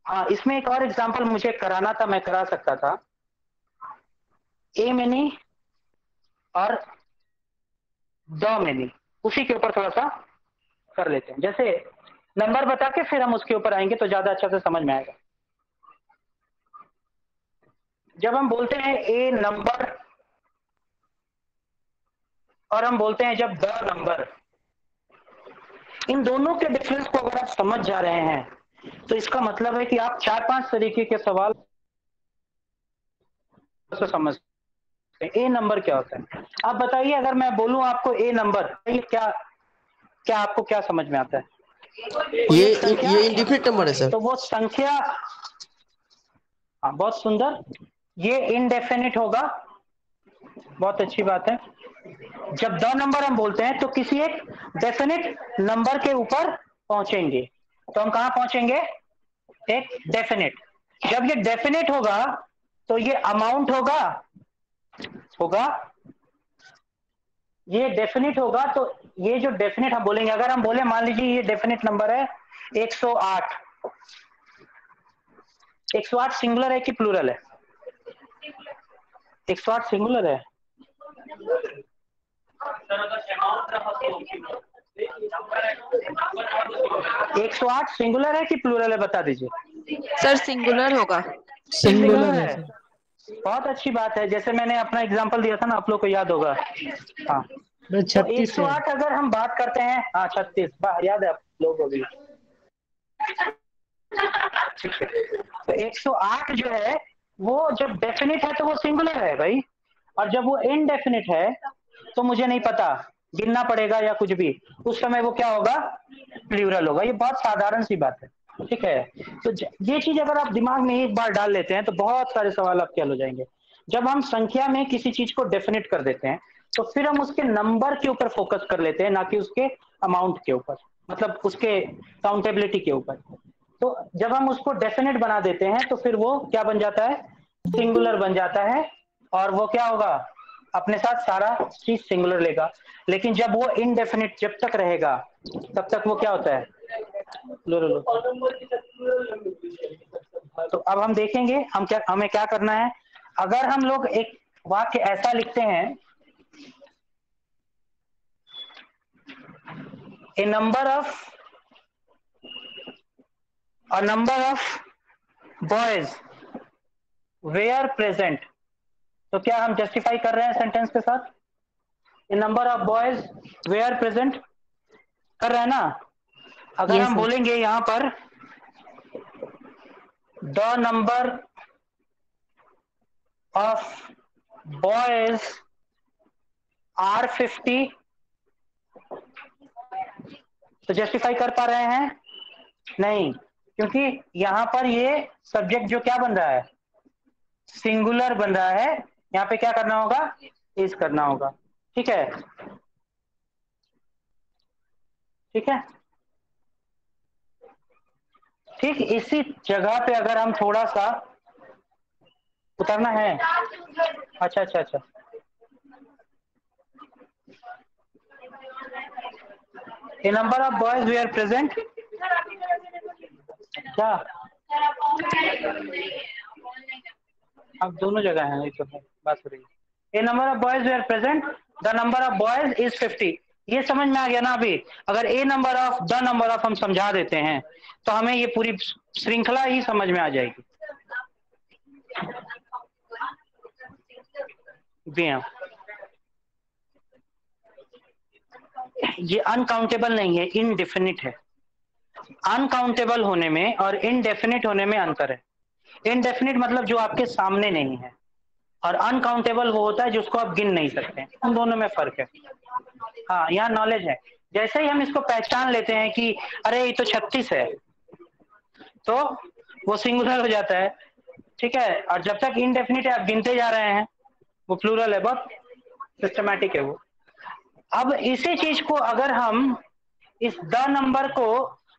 हाँ इसमें एक और एग्जांपल मुझे कराना था, मैं करा सकता था। ए मेनी और द मेनी, उसी के ऊपर थोड़ा सा कर लेते हैं। जैसे नंबर बता के फिर हम उसके ऊपर आएंगे तो ज्यादा अच्छा से समझ में आएगा। जब हम बोलते हैं ए नंबर और हम बोलते हैं जब द नंबर, इन दोनों के डिफरेंस को अगर आप समझ जा रहे हैं तो इसका मतलब है कि आप 4-5 तरीके के सवाल से समझते हैं। ए नंबर क्या होता है? आप बताइए, अगर मैं बोलूं आपको ए नंबर, ये क्या क्या आपको क्या समझ में आता है? ये इंडिफिनिट नंबर है सर। तो वो संख्या, हाँ बहुत सुंदर, ये इनडेफिनिट होगा, बहुत अच्छी बात है। जब द नंबर हम बोलते हैं तो किसी एक डेफिनिट नंबर के ऊपर पहुंचेंगे, तो हम कहां पहुंचेंगे? एक डेफिनिट। जब ये डेफिनिट होगा तो ये अमाउंट होगा ये डेफिनिट होगा। तो ये जो डेफिनिट हम बोलेंगे, अगर हम बोले मान लीजिए ये डेफिनिट नंबर है 108, 108 सिंगुलर है कि प्लूरल है? 108 सिंगुलर है। 108 सिंगुलर है कि प्लूरल है, बता दीजिए। सर सिंगुलर होगा। सिंगुलर है सर। बहुत अच्छी बात है, जैसे मैंने अपना एग्जांपल दिया था ना, आप लोग को याद होगा। हाँ, तो 36 है। 108 अगर हम बात करते हैं, हाँ 36, याद है आप लोगों को भी। तो 108 जो है वो जब डेफिनिट है तो वो सिंगुलर है भाई, और जब वो इनडेफिनिट है तो मुझे नहीं पता, गिनना पड़ेगा या कुछ भी, उस समय वो क्या होगा? प्लूरल होगा। ये बहुत साधारण सी बात है। ठीक है, तो ये चीज अगर आप दिमाग में एक बार डाल लेते हैं तो बहुत सारे सवाल आपके हल हो जाएंगे। जब हम संख्या में किसी चीज को डेफिनेट कर देते हैं तो फिर हम उसके नंबर के ऊपर फोकस कर लेते हैं, ना कि उसके अमाउंट के ऊपर, मतलब उसके काउंटेबिलिटी के ऊपर। तो जब हम उसको डेफिनेट बना देते हैं तो फिर वो क्या बन जाता है? सिंगुलर बन जाता है, और वो क्या होगा? अपने साथ सारा चीज सिंगुलर लेगा। लेकिन जब वो इनडेफिनिट जब तक रहेगा तब तक वो क्या होता है? प्लूरल। तो अब हम देखेंगे हमें क्या करना है। अगर हम लोग एक वाक्य ऐसा लिखते हैं, a number of boys were present, तो क्या हम जस्टिफाई कर रहे हैं सेंटेंस के साथ? A number of boys were present कर रहे हैं ना? अगर हम बोलेंगे यहां पर the number of boys are 50, तो जस्टिफाई कर पा रहे हैं? नहीं, क्योंकि यहां पर ये सब्जेक्ट जो क्या बन रहा है? सिंगुलर बन रहा है। यहाँ पे क्या करना होगा? इज करना होगा। ठीक है, ठीक है। ठीक इसी जगह पे अगर हम थोड़ा सा उतरना है, अच्छा अच्छा अच्छा, a number of boys we are present, क्या अब दोनों जगह है, ये तो है, बात हो रही है। A number of boys were present, the number of boys is 50। ये समझ में आ गया ना। अभी अगर a number of the number of हम समझा देते हैं तो हमें ये पूरी श्रृंखला ही समझ में आ जाएगी। ये अनकाउंटेबल नहीं है, इनडेफिनिट है। अनकाउंटेबल होने में और इनडेफिनिट होने में अंतर है। इनडेफिनिट मतलब जो आपके सामने नहीं है, और अनकाउंटेबल वो होता है जिसको आप गिन नहीं सकते। उन दोनों में फर्क है। हाँ, यहाँ नॉलेज है। जैसे ही हम इसको पहचान लेते हैं कि अरे ये तो 36 है, तो वो सिंगुलर हो जाता है। ठीक है। और जब तक इनडेफिनिट है, आप गिनते जा रहे हैं, वो प्लूरल है। बहुत सिस्टमैटिक है वो। अब इसी चीज को अगर हम इस द नंबर को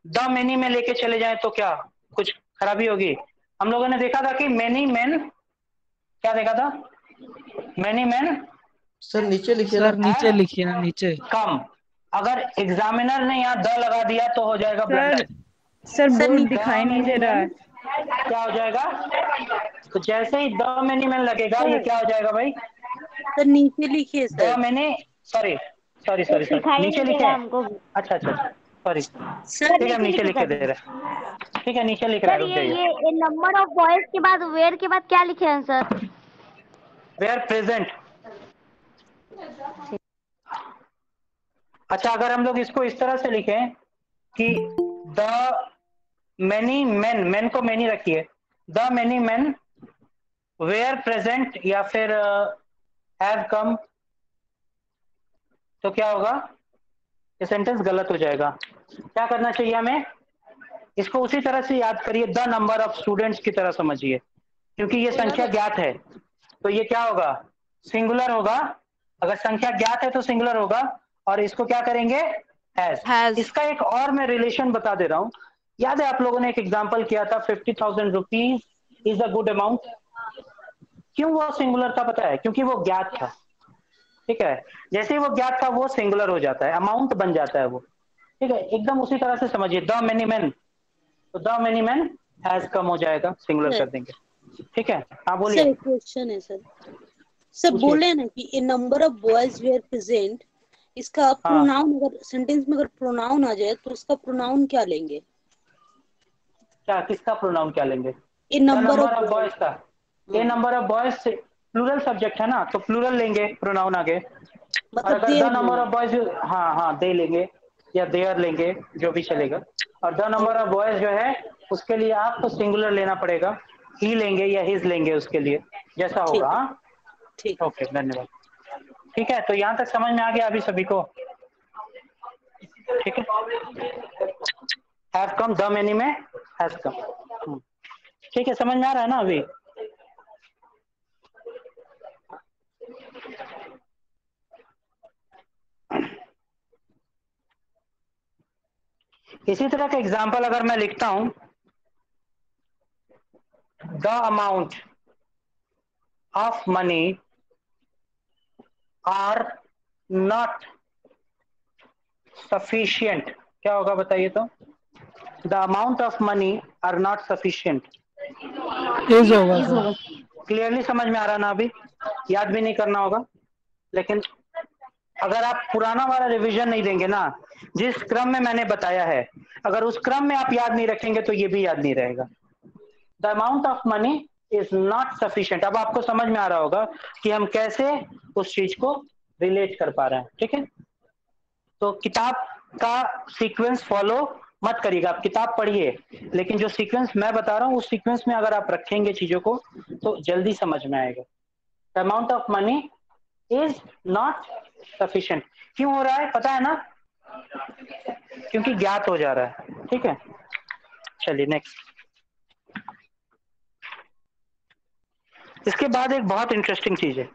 द मेनी में लेके चले जाएं तो क्या कुछ खराबी होगी? हम लोगों ने देखा था कि मेनी मैन, क्या देखा था? मेनी मैन सर नीचे लिखिए ना। सर नीचे लिखिए ना, नीचे। कम। अगर एग्जामिनर ने यहाँ द लगा दिया तो हो जाएगा सर ब्लंडर। सर बोर्ड नीचे दिखाई नहीं दे रहा है। क्या हो जाएगा? तो जैसे ही द मेनी मैन लगेगा, ये क्या हो जाएगा भाई? सर नीचे लिखिए the sir. Many, sorry sorry sorry sorry, नीचे लिखे हैं। अच्छा अच्छा, सॉरी। सर ठीक है, हम नीचे लिख के दे रहे हैं। ठीक है, नीचे लिख रहा है, रुक जाइए। ये नंबर ऑफ बॉयज के बाद वेयर के बाद क्या लिखे हैं सर? Where present. अच्छा, अगर हम लोग इसको इस तरह से लिखें कि द मेनी मैन, मैन को मेनी रखिए, the many man were present या फिर हैव कम, तो क्या होगा? ये सेंटेंस गलत हो जाएगा। क्या करना चाहिए हमें? इसको उसी तरह से याद करिए, द नंबर ऑफ स्टूडेंट्स की तरह समझिए, क्योंकि ये संख्या ज्ञात है तो ये क्या होगा? सिंगुलर होगा। अगर संख्या ज्ञात है तो सिंगुलर होगा। और इसको क्या करेंगे? हैज। इसका एक और मैं रिलेशन बता दे रहा हूं। याद है आप लोगों ने एक एग्जांपल किया था, 50,000 rupees is a good amount. क्यों वो सिंगुलर था पता है? क्योंकि वो ज्ञात था। ठीक है। जैसे ही वो ज्ञात था वो सिंगुलर हो जाता है, अमाउंट बन जाता है वो। ठीक है, एकदम उसी तरह से समझिए। द मेनी मैन, तो द मेनी मैन हैज कम हो जाएगा, सिंगुलर कर देंगे। ठीक है, हाँ बोलिए। सर क्वेश्चन है सर। सर बोले ना कि a number of boys were present, इसका प्रोनाउन अगर सेंटेंस में अगर प्रोनाउन आ जाए तो उसका प्रोनाउन क्या लेंगे? क्या, किसका प्रोनाउन क्या लेंगे? ए नंबर ऑफ बॉयज का। A number of boys plural subject है ना, तो प्लूरल लेंगे प्रोनाउन आगे। और अगर द नंबर ऑफ बॉयज, हाँ हाँ, दे लेंगे या देयर लेंगे, जो भी चलेगा। और द नंबर ऑफ बॉयज जो है उसके लिए आपको सिंगुलर लेना पड़ेगा, ही लेंगे या हिज लेंगे उसके लिए, जैसा होगा। हाँ ठीक। ओके, धन्यवाद। ठीक है, तो यहाँ तक समझ में आ गया अभी सभी को? ठीक है, हैव कम, द मेनी में हैज कम। ठीक है, समझ में आ रहा है ना अभी? इसी तरह का एग्जाम्पल अगर मैं लिखता हूं, the amount of money are not sufficient, क्या होगा बताइए तो? The amount of money are not sufficient is होगा। क्लियरली समझ में आ रहा ना अभी? याद भी नहीं करना होगा। लेकिन अगर आप पुराना वाला रिवीजन नहीं देंगे ना, जिस क्रम में मैंने बताया है, अगर उस क्रम में आप याद नहीं रखेंगे तो ये भी याद नहीं रहेगा। The amount of money is not sufficient. अब आपको समझ में आ रहा होगा कि हम कैसे उस चीज को रिलेट कर पा रहे हैं। ठीक है, तो किताब का सीक्वेंस फॉलो मत करिएगा, आप किताब पढ़िए, लेकिन जो सीक्वेंस मैं बता रहा हूँ उस सीक्वेंस में अगर आप रखेंगे चीजों को तो जल्दी समझ में आएगा। The amount of money is not sufficient. क्यों हो रहा है पता है ना? क्योंकि ज्ञात हो जा रहा है। ठीक है, चलिए नेक्स्ट। इसके बाद एक बहुत इंटरेस्टिंग चीज है।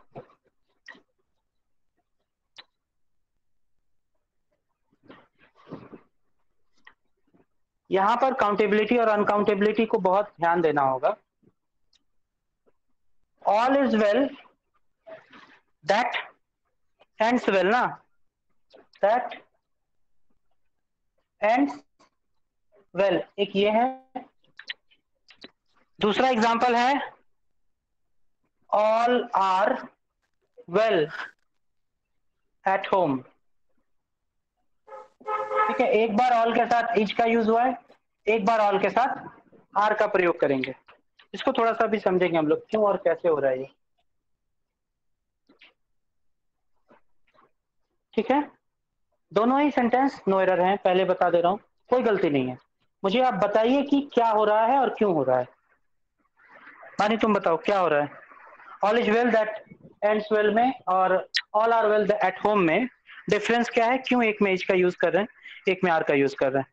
यहां पर काउंटेबिलिटी और अनकाउंटेबिलिटी को बहुत ध्यान देना होगा। All is well that ends well ना, दैट एंड्स वेल, एक ये है, दूसरा एग्जांपल है all are well at home. ठीक है, एक बार ऑल के साथ इच का यूज हुआ है, एक बार ऑल के साथ आर का प्रयोग करेंगे। इसको थोड़ा सा भी समझेंगे हम लोग क्यों और कैसे हो रहा है ये। ठीक है, दोनों ही सेंटेंस नो एरर हैं, पहले बता दे रहा हूं, कोई गलती नहीं है। मुझे आप बताइए कि क्या हो रहा है और क्यों हो रहा है। मानी तुम बताओ क्या हो रहा है। All is well that ends well में और all are well at home में डिफरेंस क्या है, क्यों एक में इज का यूज कर रहे हैं, एक में आर का यूज कर रहे हैं।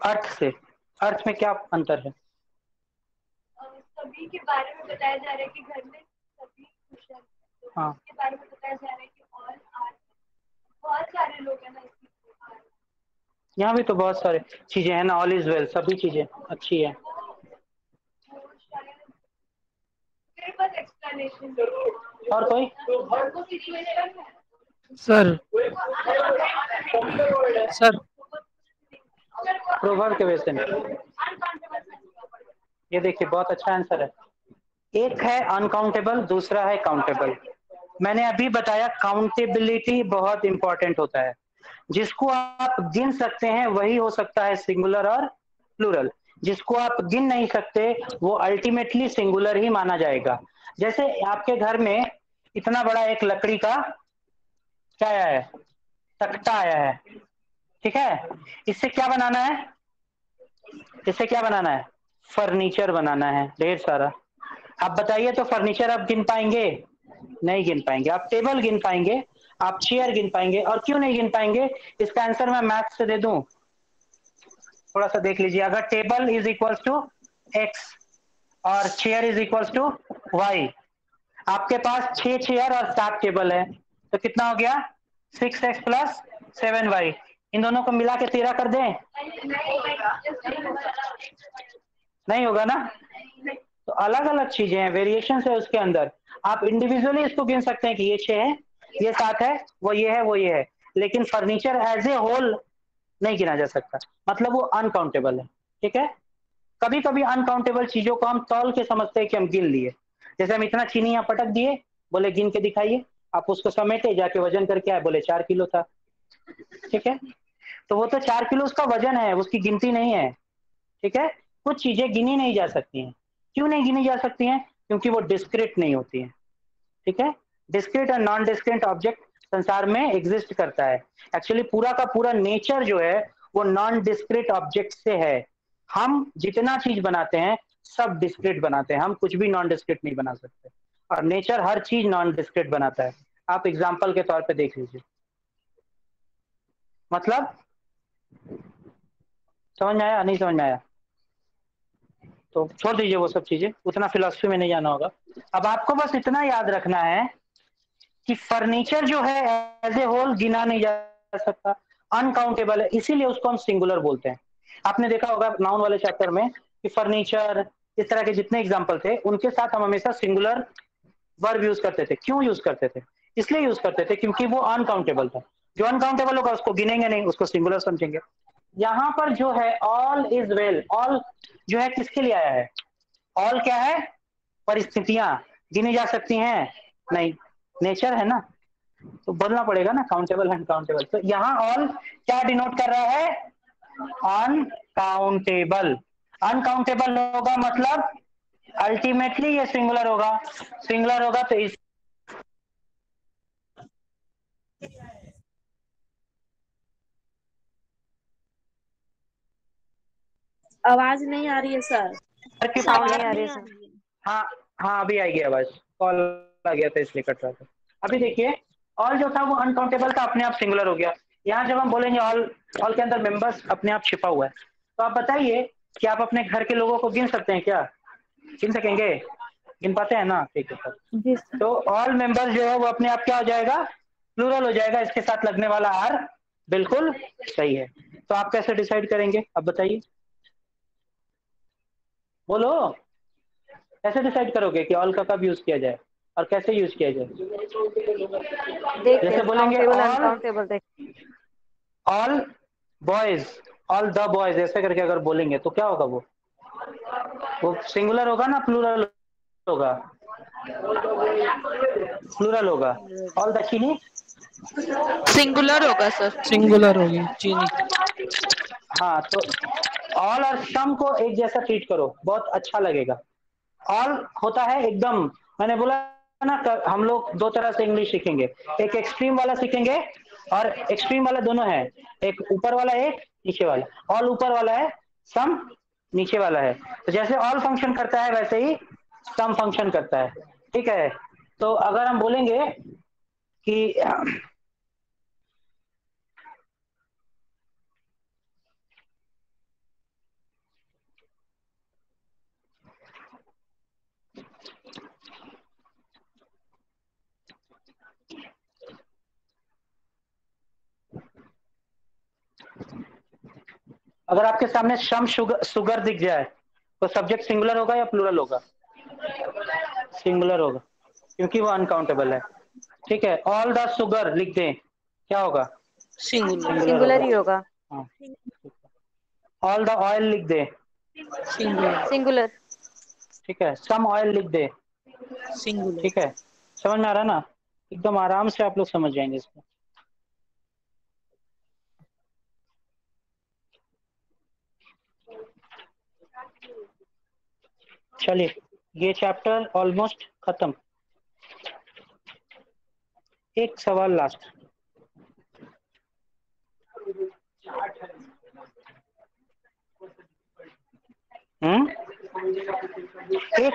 अर्थ से, अर्थ में क्या अंतर है? सभी के बारे में बताया जा रहा है कि घर में सभी खुश हैं, हाँ, के बारे में बताया जा रहा है कि ऑल आर, बहुत सारे लोग हैं ना, यहाँ भी तो बहुत सारे चीजें हैं ना, ऑल इज वेल, सभी चीजें अच्छी है। और कोई सर प्रोवर्ब के वजह से। ये देखिए बहुत अच्छा आंसर है। एक है अनकाउंटेबल, दूसरा है काउंटेबल। मैंने अभी बताया काउंटेबिलिटी बहुत इंपॉर्टेंट होता है। जिसको आप गिन सकते हैं वही हो सकता है सिंगुलर और प्लूरल, जिसको आप गिन नहीं सकते वो अल्टीमेटली सिंगुलर ही माना जाएगा। जैसे आपके घर में इतना बड़ा एक लकड़ी का क्या आया है, तख्ता आया है। ठीक है, इससे क्या बनाना है, इससे क्या बनाना है, फर्नीचर बनाना है ढेर सारा। आप बताइए तो फर्नीचर आप गिन पाएंगे? नहीं गिन पाएंगे। आप टेबल गिन पाएंगे, आप चेयर गिन पाएंगे, और क्यों नहीं गिन पाएंगे? इसका आंसर मैं मैथ से दे दूं, थोड़ा सा देख लीजिए। अगर table is equal to x और chair is equal to y, आपके पास 6 चेयर और 7 टेबल है, तो कितना हो गया, 6x प्लस 7y। इन दोनों को मिला के 13 कर दें? नहीं होगा ना। तो अलग अलग चीजें हैं, वेरिएशन है उसके अंदर। आप इंडिविजुअली इसको गिन सकते हैं कि ये 6 है, ये 7 है, वो ये है, वो ये है, लेकिन फर्नीचर एज ए होल नहीं गिना जा सकता, मतलब वो अनकाउंटेबल है। ठीक है, कभी कभी अनकाउंटेबल चीजों को हम तौल के समझते हैं कि हम गिन लिए। जैसे हम इतना चीनी यहाँ पटक दिए, बोले गिन के दिखाइए, आप उसको समेटे, जाके वजन करके आए, बोले 4 किलो था। ठीक है, तो वो तो 4 किलो उसका वजन है, उसकी गिनती नहीं है। ठीक है, कुछ चीजें गिनी नहीं जा सकती हैं। क्यों नहीं गिनी जा सकती हैं? क्योंकि वो डिस्क्रीट नहीं होती हैं। ठीक है, डिस्क्रीट और नॉन डिस्क्रीट ऑब्जेक्ट संसार में एग्जिस्ट करता है। एक्चुअली पूरा का पूरा नेचर जो है वो नॉन डिस्क्रीट ऑब्जेक्ट से है। हम जितना चीज बनाते हैं सब डिस्क्रीट बनाते हैं, हम कुछ भी नॉन डिस्क्रीट नहीं बना सकते, और नेचर हर चीज नॉन डिस्क्रीट बनाता है। आप एग्जाम्पल के तौर पे देख लीजिए, मतलब समझ में आया नहीं समझ में आया तो छोड़ दीजिए वो सब चीजें, उतना फिलॉसफी में नहीं जाना होगा। अब आपको बस इतना याद रखना है कि फर्नीचर जो है एज ए होल गिना नहीं जा सकता, अनकाउंटेबल है, इसीलिए उसको हम सिंगुलर बोलते हैं। आपने देखा होगा नाउन वाले चैप्टर में कि फर्नीचर, इस तरह के जितने एग्जाम्पल थे उनके साथ हम हमेशा सिंगुलर वर्ब यूज करते थे। क्यों यूज करते थे? इसलिए यूज करते थे क्योंकि वो अनकाउंटेबल था। जो अनकाउंटेबल होगा उसको गिनेंगे नहीं, उसको सिंगुलर समझेंगे। यहाँ पर जो है ऑल इज वेल, ऑल जो है किसके लिए आया है? ऑल क्या है? परिस्थितियां गिनी जा सकती हैं? नहीं, नेचर है ना, तो बोलना पड़ेगा ना काउंटेबल अनकाउंटेबल। तो यहाँ ऑल क्या डिनोट कर रहा है? अनकाउंटेबल। अनकाउंटेबल होगा मतलब अल्टीमेटली ये सिंगुलर होगा, सिंगुलर होगा तो इस आवाज नहीं आ रही है सर। साउंड नहीं आ रही है सर। हाँ हाँ अभी आई गई आवाज, कॉल आ गया था इसलिए कट रहा था। अभी देखिए ऑल जो था वो अनकाउंटेबल था, अपने आप सिंगुलर हो गया। यहाँ जब हम बोलेंगे ऑल, ऑल के अंदर मेंबर्स अपने आप छिपा हुआ है। तो आप बताइए कि आप अपने घर के लोगों को गिन सकते हैं क्या? गिन सकेंगे? गिन पाते हैं ना? ठीक है सर। तो ऑल मेंबर्स जो है वो अपने आप क्या हो जाएगा? प्लूरल हो जाएगा। इसके साथ लगने वाला आर बिल्कुल सही है। तो आप कैसे डिसाइड करेंगे अब बताइए, बोलो कैसे डिसाइड करोगे कि ऑल का कब यूज किया जाए और कैसे यूज किया जाए? जैसे बोलेंगे all boys all the boys ऐसे करके अगर बोलेंगे तो क्या होगा? वो सिंगुलर होगा ना प्लूरल होगा? प्लूरल होगा। ऑल द चीनी सिंगुलर होगा सर। सिंगुलर होगी चीनी। हाँ, तो ऑल और सम को एक जैसा ट्रीट करो, बहुत अच्छा लगेगा। ऑल होता है एकदम, मैंने बोला ना हम लोग दो तरह से इंग्लिश सीखेंगे, एक एक्सट्रीम वाला सीखेंगे और एक्सट्रीम वाला दोनों है, एक ऊपर वाला एक नीचे वाला। ऑल ऊपर वाला है, सम नीचे वाला है। तो जैसे ऑल फंक्शन करता है वैसे ही सम फंक्शन करता है, ठीक है। तो अगर हम बोलेंगे कि अगर आपके सामने सम सुगर दिख जाए तो सब्जेक्ट सिंगुलर होगा या प्लूरल होगा? सिंगुलर होगा, क्योंकि वो अनकाउंटेबल है, ठीक है। ऑल द सुगर लिख दें, क्या होगा? सिंगुलर ही होगा। ऑल द ऑयल लिख दे, सिंगुलर। ठीक है। सम ऑयल लिख दे, सिंगुलर। ठीक है। समझ में आ रहा ना? एकदम आराम से आप लोग समझ जाएंगे इसको। चलिए, ये चैप्टर ऑलमोस्ट खत्म। एक सवाल लास्ट।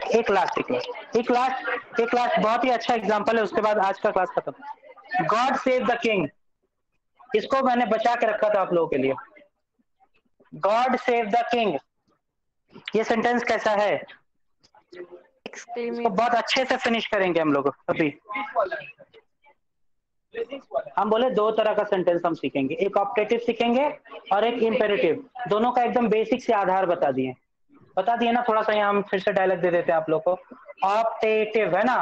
एक लास्ट बहुत ही अच्छा एग्जांपल है, उसके बाद आज का क्लास खत्म। गॉड सेव द किंग, इसको मैंने बचा के रखा था आप लोगों के लिए। गॉड सेव द किंग, ये सेंटेंस कैसा है? इसको बहुत अच्छे से फिनिश करेंगे हम लोग अभी। हम बोले दो तरह का सेंटेंस हम सीखेंगे, एक ऑप्टेटिव सीखेंगे और एक इम्पेरेटिव। दोनों का एकदम बेसिक से आधार बता दिए ना। थोड़ा सा यहाँ हम फिर से डायलॉग दे देते हैं आप लोग को। ऑप्टेटिव है ना,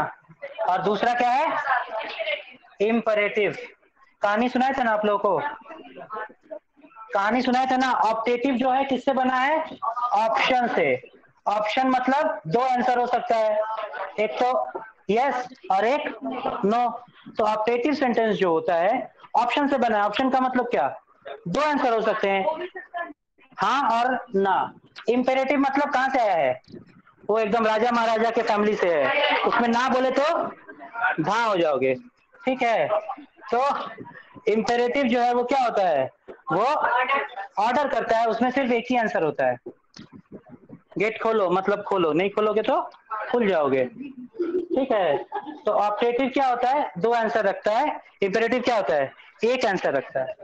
और दूसरा क्या है? इम्पेरेटिव। कहानी सुनाए थे ना आप लोगों को, कहानी सुनाया था ना। ऑप्टेटिव जो है किससे बना है? ऑप्शन से। ऑप्शन मतलब दो आंसर हो सकता है, एक तो यस और एक नो। तो ऑप्टेटिव सेंटेंस जो होता है ऑप्शन से बना है। ऑप्शन का मतलब क्या? दो आंसर हो सकते हैं, हाँ और ना। इम्पेरेटिव मतलब कहाँ से आया है? वो एकदम राजा महाराजा के फैमिली से है, उसमें ना बोले तो हाँ हो जाओगे, ठीक है। तो इम्पेरेटिव जो है वो क्या होता है? वो ऑर्डर करता है, उसमें सिर्फ एक ही आंसर होता है। गेट खोलो मतलब खोलो, नहीं खोलोगे तो खुल जाओगे, ठीक है। तो ऑप्टेटिव क्या होता है? दो आंसर रखता है। इम्पेरेटिव क्या होता है? एक आंसर रखता है।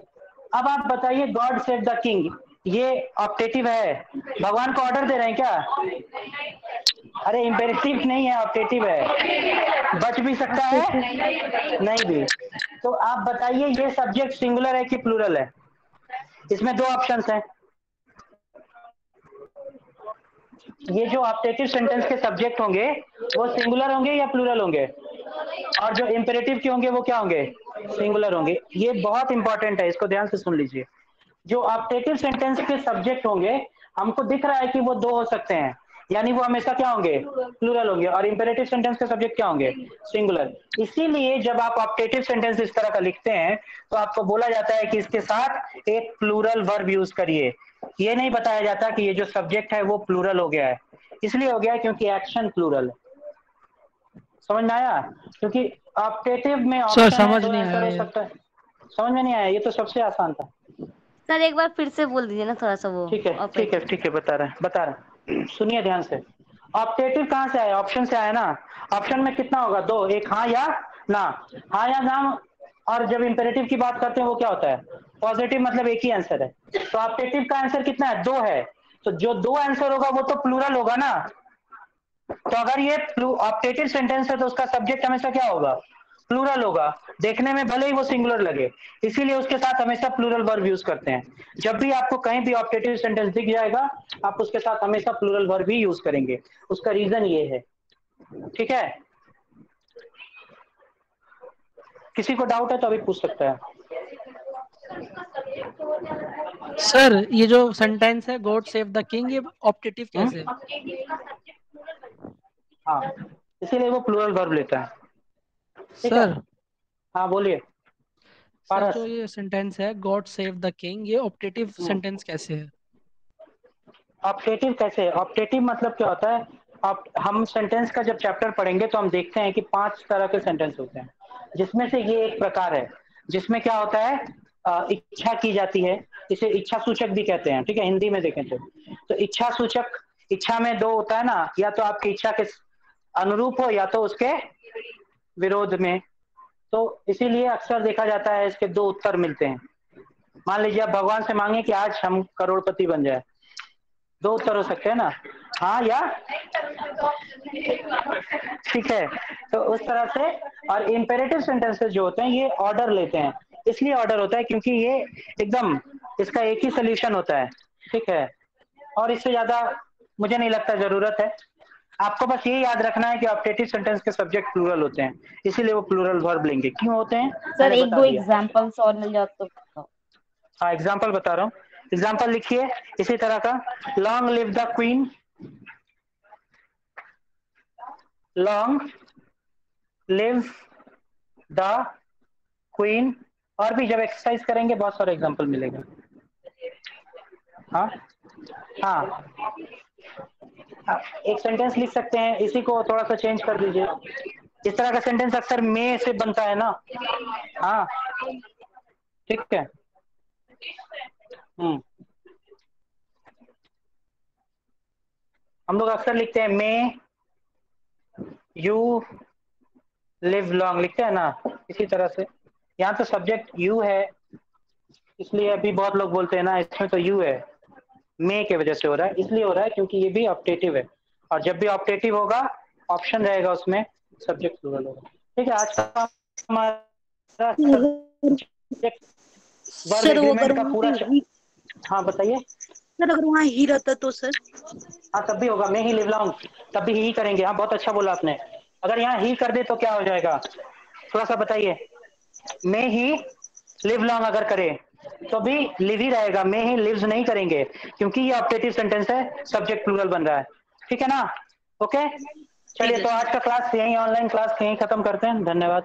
अब आप बताइए, गॉड सेव द किंग, ये ऑप्टेटिव है, भगवान को ऑर्डर दे रहे हैं क्या? अरे इम्पेरेटिव नहीं है, ऑप्टेटिव है। बच भी सकता है, नहीं भी। तो आप बताइए ये सब्जेक्ट सिंगुलर है कि प्लूरल है? इसमें दो ऑप्शंस हैं। ये जो ऑप्टेटिव सेंटेंस के सब्जेक्ट होंगे वो सिंगुलर होंगे या प्लूरल होंगे? और जो इम्पेरेटिव के होंगे वो क्या होंगे? सिंगुलर होंगे। ये बहुत इंपॉर्टेंट है, इसको ध्यान से सुन लीजिए। जो ऑप्टेटिव सेंटेंस के सब्जेक्ट होंगे, हमको दिख रहा है कि वो दो हो सकते हैं, यानी वो हमेशा क्या होंगे? प्लूरल होंगे। और इम्पेरेटिव सेंटेंस के सब्जेक्ट क्या होंगे? सिंगुलर। इसीलिए जब आप ऑप्टेटिव सेंटेंस इस तरह का लिखते हैं तो आपको बोला जाता है कि इसके साथ एक प्लूरल वर्ब यूज करिए। ये नहीं बताया जाता कि ये जो सब्जेक्ट है वो प्लूरल हो गया है। इसलिए हो गया क्योंकि एक्शन प्लूरल है। समझ में आया? क्योंकि ऑप्टेटिव में ऑप्शन है, दो आंसर हो सकता है। समझ में नहीं आया? ये तो सबसे आसान था। सर एक बार फिर से बोल दीजिए ना थोड़ा सा वो। ठीक है बता रहे सुनिए ध्यान से। ऑप्टेटिव कहाँ से आया? ऑप्शन से आया ना। ऑप्शन में कितना होगा? दो, एक हाँ या ना। हाँ या ना। और जब इम्पेरेटिव की बात करते हैं वो क्या होता है? पॉजिटिव, मतलब एक ही आंसर है। तो ऑप्टेटिव का आंसर कितना है? दो है। तो जो दो आंसर होगा वो तो प्लूरल होगा ना। तो अगर ये ऑप्टेटिव सेंटेंस है तो उसका सब्जेक्ट हमेशा क्या होगा? प्लूरल होगा। देखने में भले ही वो सिंगुलर लगे, इसीलिए उसके साथ हमेशा प्लूरल वर्ब यूज करते हैं। जब भी आपको कहीं भी ऑप्टेटिव सेंटेंस दिख जाएगा आप उसके साथ हमेशा प्लूरल वर्ब ही यूज करेंगे। उसका रीजन ये है, ठीक है। किसी को डाउट है तो अभी पूछ सकता है। सर ये जो सेंटेंस है गॉड सेव द किंग, ये ऑप्टेटिव कैसे है? हाँ, इसीलिए वो प्लूरल वर्ब लेता है। ठीक है, सर हाँ बोलिए। सर पारस, जो ये सेंटेंस है गॉड सेव द किंग, ये ऑप्टेटिव सेंटेंस कैसे है? ऑप्टेटिव कैसे है? ऑप्टेटिव मतलब क्या होता है? हम सेंटेंस का जब चैप्टर पढ़ेंगे तो हम देखते हैं कि 5 तरह के सेंटेंस होते हैं, जिसमें से ये एक प्रकार है जिसमें क्या होता है, इच्छा की जाती है। इसे इच्छा सूचक भी कहते हैं। ठीक है, हिंदी में देखें तो इच्छा सूचक, इच्छा में दो होता है ना, या तो आपकी इच्छा के अनुरूप हो या तो उसके विरोध में। तो इसीलिए अक्सर देखा जाता है इसके 2 उत्तर मिलते हैं। मान लीजिए आप भगवान से मांगे कि आज हम करोड़पति बन जाए, 2 उत्तर हो सकते हैं ना, हाँ या। ठीक है, तो उस तरह से। और इंपेरेटिव सेंटेंसेस जो होते हैं ये ऑर्डर लेते हैं। इसलिए ऑर्डर होता है क्योंकि ये एकदम इसका एक ही सोल्यूशन होता है। ठीक है, और इससे ज्यादा मुझे नहीं लगता जरूरत है। आपको बस ये याद रखना है कि ऑप्टेटिव सेंटेंस के सब्जेक्ट प्लूरल होते हैं, इसीलिए वो प्लूरल वर्ब लेंगे। क्यों होते हैं सर मैंने एक बता दो दिया। एग्जांपल्स और मिल जाए तो बताओ। हाँ, एग्जाम्पल बता रहा हूँ। एग्जाम्पल लिखिए इसी तरह का, long live the queen, long live the queen. और भी जब एक्सरसाइज करेंगे बहुत सारे एग्जाम्पल मिलेगा। हाँ हाँ, एक सेंटेंस लिख सकते हैं, इसी को थोड़ा सा चेंज कर दीजिए। इस तरह का सेंटेंस अक्सर मे से बनता है ना। हाँ ठीक है। हम लोग अक्सर लिखते हैं मे यू लिव लॉन्ग, लिखते हैं ना इसी तरह से। यहाँ तो सब्जेक्ट यू है, इसलिए अभी बहुत लोग बोलते हैं ना इसमें तो यू है, मे के वजह से हो रहा है। इसलिए हो रहा है क्योंकि ये भी ऑप्टेटिव है, और जब भी ऑप्टेटिव होगा ऑप्शन रहेगा उसमें, सब्जेक्ट प्लूरल होगा। ठीक है, आज का हमारा सब्जेक्ट वर्ब सर वो एग्रीमेंट अगर का वहाँ पूरा पे हाँ बताइए। सर अगर वहाँ ही रहता तो सर? हाँ तब भी होगा, मैं ही लिव लॉन्ग, तब भी ही करेंगे। हाँ बहुत अच्छा बोला आपने। अगर यहाँ ही कर दे तो क्या हो जाएगा, थोड़ा सा बताइए। मैं ही लिव लॉन्ग अगर करे तो भी लिव ही रहेगा, मैं ही लिव्स नहीं करेंगे क्योंकि ये ऑप्टेटिव सेंटेंस है, सब्जेक्ट प्लूरल बन रहा है। ठीक है ना, ओके। चलिए तो आज का क्लास यहीं, ऑनलाइन क्लास यहीं खत्म करते हैं। धन्यवाद।